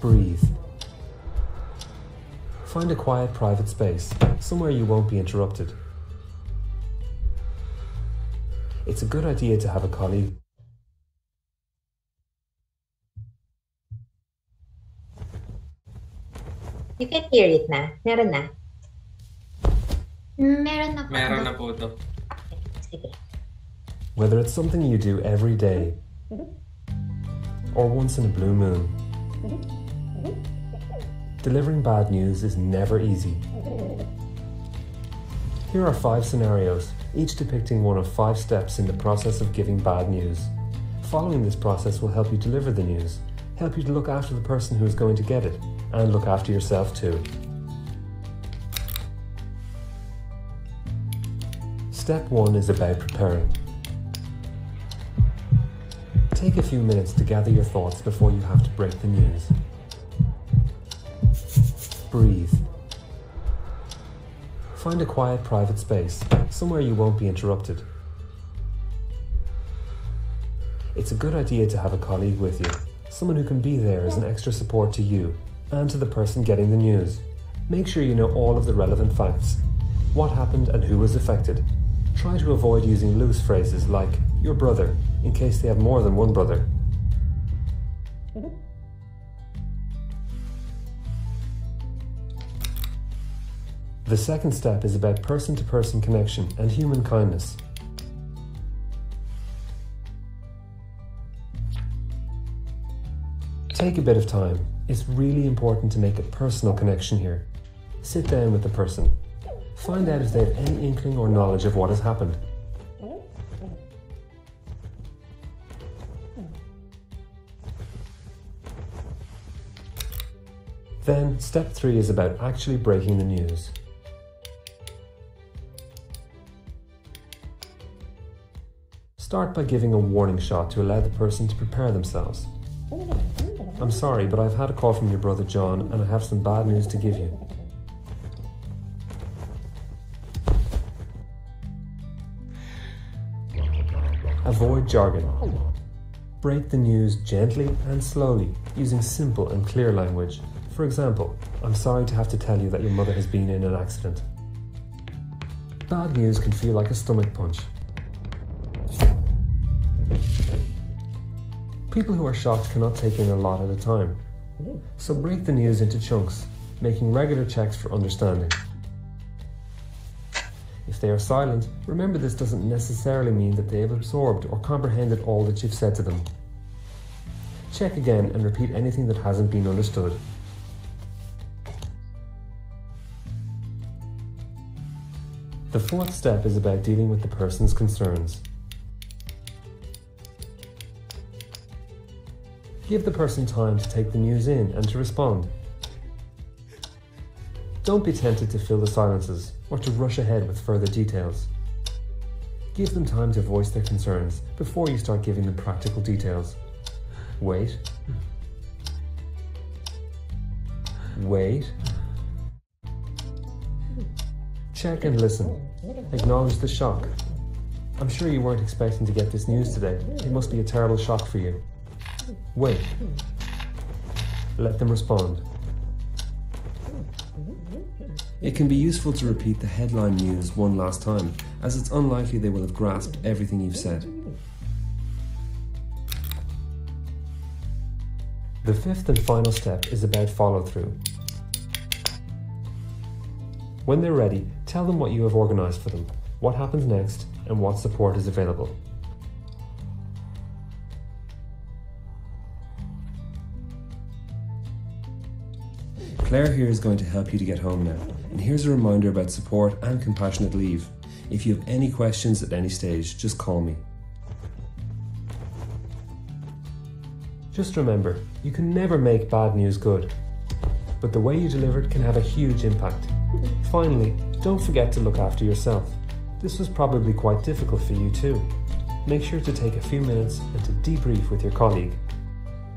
Breathe. Find a quiet, private space, somewhere you won't be interrupted. It's a good idea to have a colleague You can hear it na. Meron na. Meron na po, Meron na Doc. po to. Sige. Whether it's something you do every day or once in a blue moon, delivering bad news is never easy. Here are 5 scenarios, each depicting one of 5 steps in the process of giving bad news. Following this process will help you deliver the news, help you to look after the person who is going to get it, and look after yourself too. Step 1 is about preparing. Take a few minutes to gather your thoughts before you have to break the news. Breathe. Find a quiet, private space, somewhere you won't be interrupted. It's a good idea to have a colleague with you, someone who can be there as an extra support to you and to the person getting the news. Make sure you know all of the relevant facts, what happened and who was affected. Try to avoid using loose phrases like your brother, in case they have more than one brother. The second step is about person-to-person connection and human kindness. Take a bit of time. It's really important to make a personal connection here. Sit down with the person. Find out if they have any inkling or knowledge of what has happened. Then, step 3 is about actually breaking the news. Start by giving a warning shot to allow the person to prepare themselves. I'm sorry, but I've had a call from your brother John and I have some bad news to give you. Avoid jargon. Break the news gently and slowly, using simple and clear language. For example, I'm sorry to have to tell you that your mother has been in an accident. Bad news can feel like a stomach punch. People who are shocked cannot take in a lot at a time. So break the news into chunks, making regular checks for understanding. If they are silent, remember this doesn't necessarily mean that they have absorbed or comprehended all that you've said to them. Check again and repeat anything that hasn't been understood. The fourth step is about dealing with the person's concerns. Give the person time to take the news in and to respond. Don't be tempted to fill the silences or to rush ahead with further details. Give them time to voice their concerns before you start giving them practical details. Wait. Wait. Check and listen. Acknowledge the shock. I'm sure you weren't expecting to get this news today. It must be a terrible shock for you. Wait. Let them respond. It can be useful to repeat the headline news one last time, as it's unlikely they will have grasped everything you've said. The fifth and final step is about follow-through. When they're ready, tell them what you have organised for them, what happens next, and what support is available. Claire here is going to help you to get home now, and here's a reminder about support and compassionate leave. If you have any questions at any stage, just call me. Just remember, you can never make bad news good, but the way you deliver it can have a huge impact. Finally, don't forget to look after yourself. This was probably quite difficult for you too. Make sure to take a few minutes and to debrief with your colleague.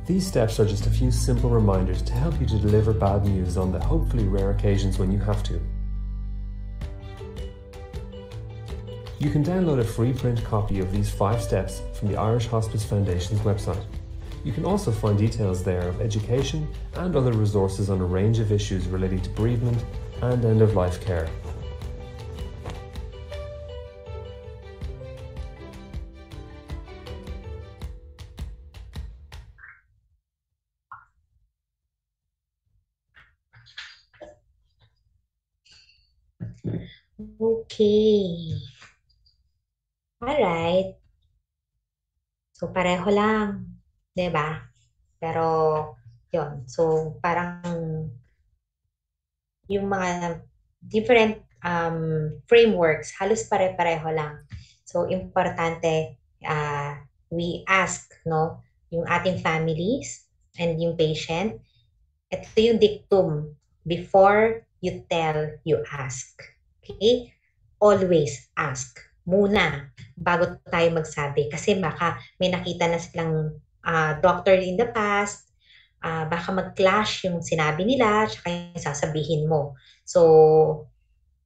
These steps are just a few simple reminders to help you to deliver bad news on the hopefully rare occasions when you have to. You can download a free print copy of these 5 steps from the Irish Hospice Foundation's website. You can also find details there of education and other resources on a range of issues relating to bereavement and end-of-life care. Okay. Alright. So, pareho lang. 'Di ba? Pero, yon. So, parang yung mga different frameworks, halos pare-pareho lang. So, importante, we ask, no, yung ating families and yung patient. Ito yung dictum. Before you tell, you ask. Okay? Always ask. Muna, bago tayo magsabi. Kasi baka may nakita na silang doctor in the past, baka mag-clash yung sinabi nila, tsaka yung sasabihin mo. So,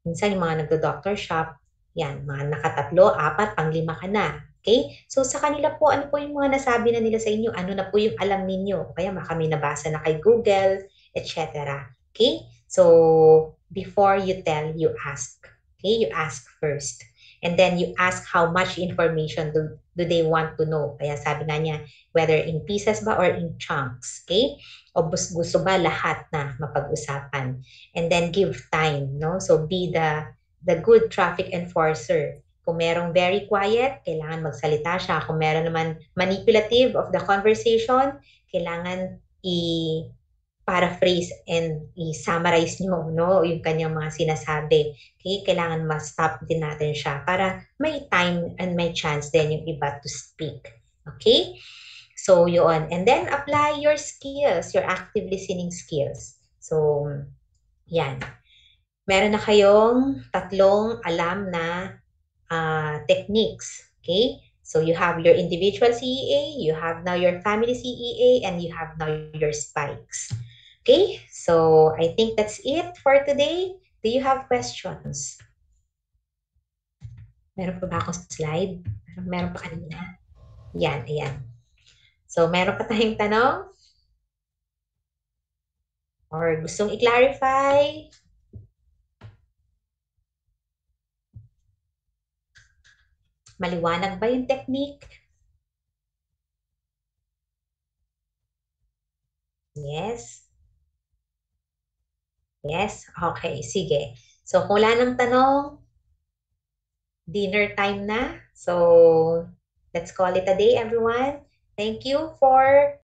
minsan yung mga nagdo-doctor shop, yan, mga nakatatlo, apat, panglima ka na. Okay? So, sa kanila po, ano po yung mga nasabi na nila sa inyo? Ano na po yung alam ninyo? Kaya baka may nabasa na kay Google, etc. Okay? So, before you tell, you ask. Okay? You ask first. And then you ask how much information do they want to know. Kaya sabi nga niya, whether in pieces ba or in chunks. Okay? O gusto ba lahat na mapag-usapan? And then give time, no? So be the good traffic enforcer. Kung merong very quiet, kailangan magsalita siya. Kung meron naman manipulative of the conversation, kailangan i-paraphrase and i-summarize nyo, no? Yung kanyang mga sinasabi. Okay? Kailangan ma-stop din natin siya para may time and may chance din yung iba to speak. Okay? So, yun. And then, apply your skills, your active listening skills. So, yan. Meron na kayong tatlong alam na techniques. Okay? So you have your individual CEA, you have now your family CEA, and you have now your spikes. Okay? So I think that's it for today. Do you have questions? Meron pa ba akong slide? Meron pa kanina. Yan, ayan. So meron pa tayong tanong? Or gustong i-clarify? Maliwanag ba yung technique? Yes? Yes? Okay, sige. So, kung wala nang tanong, dinner time na. So, let's call it a day, everyone. Thank you for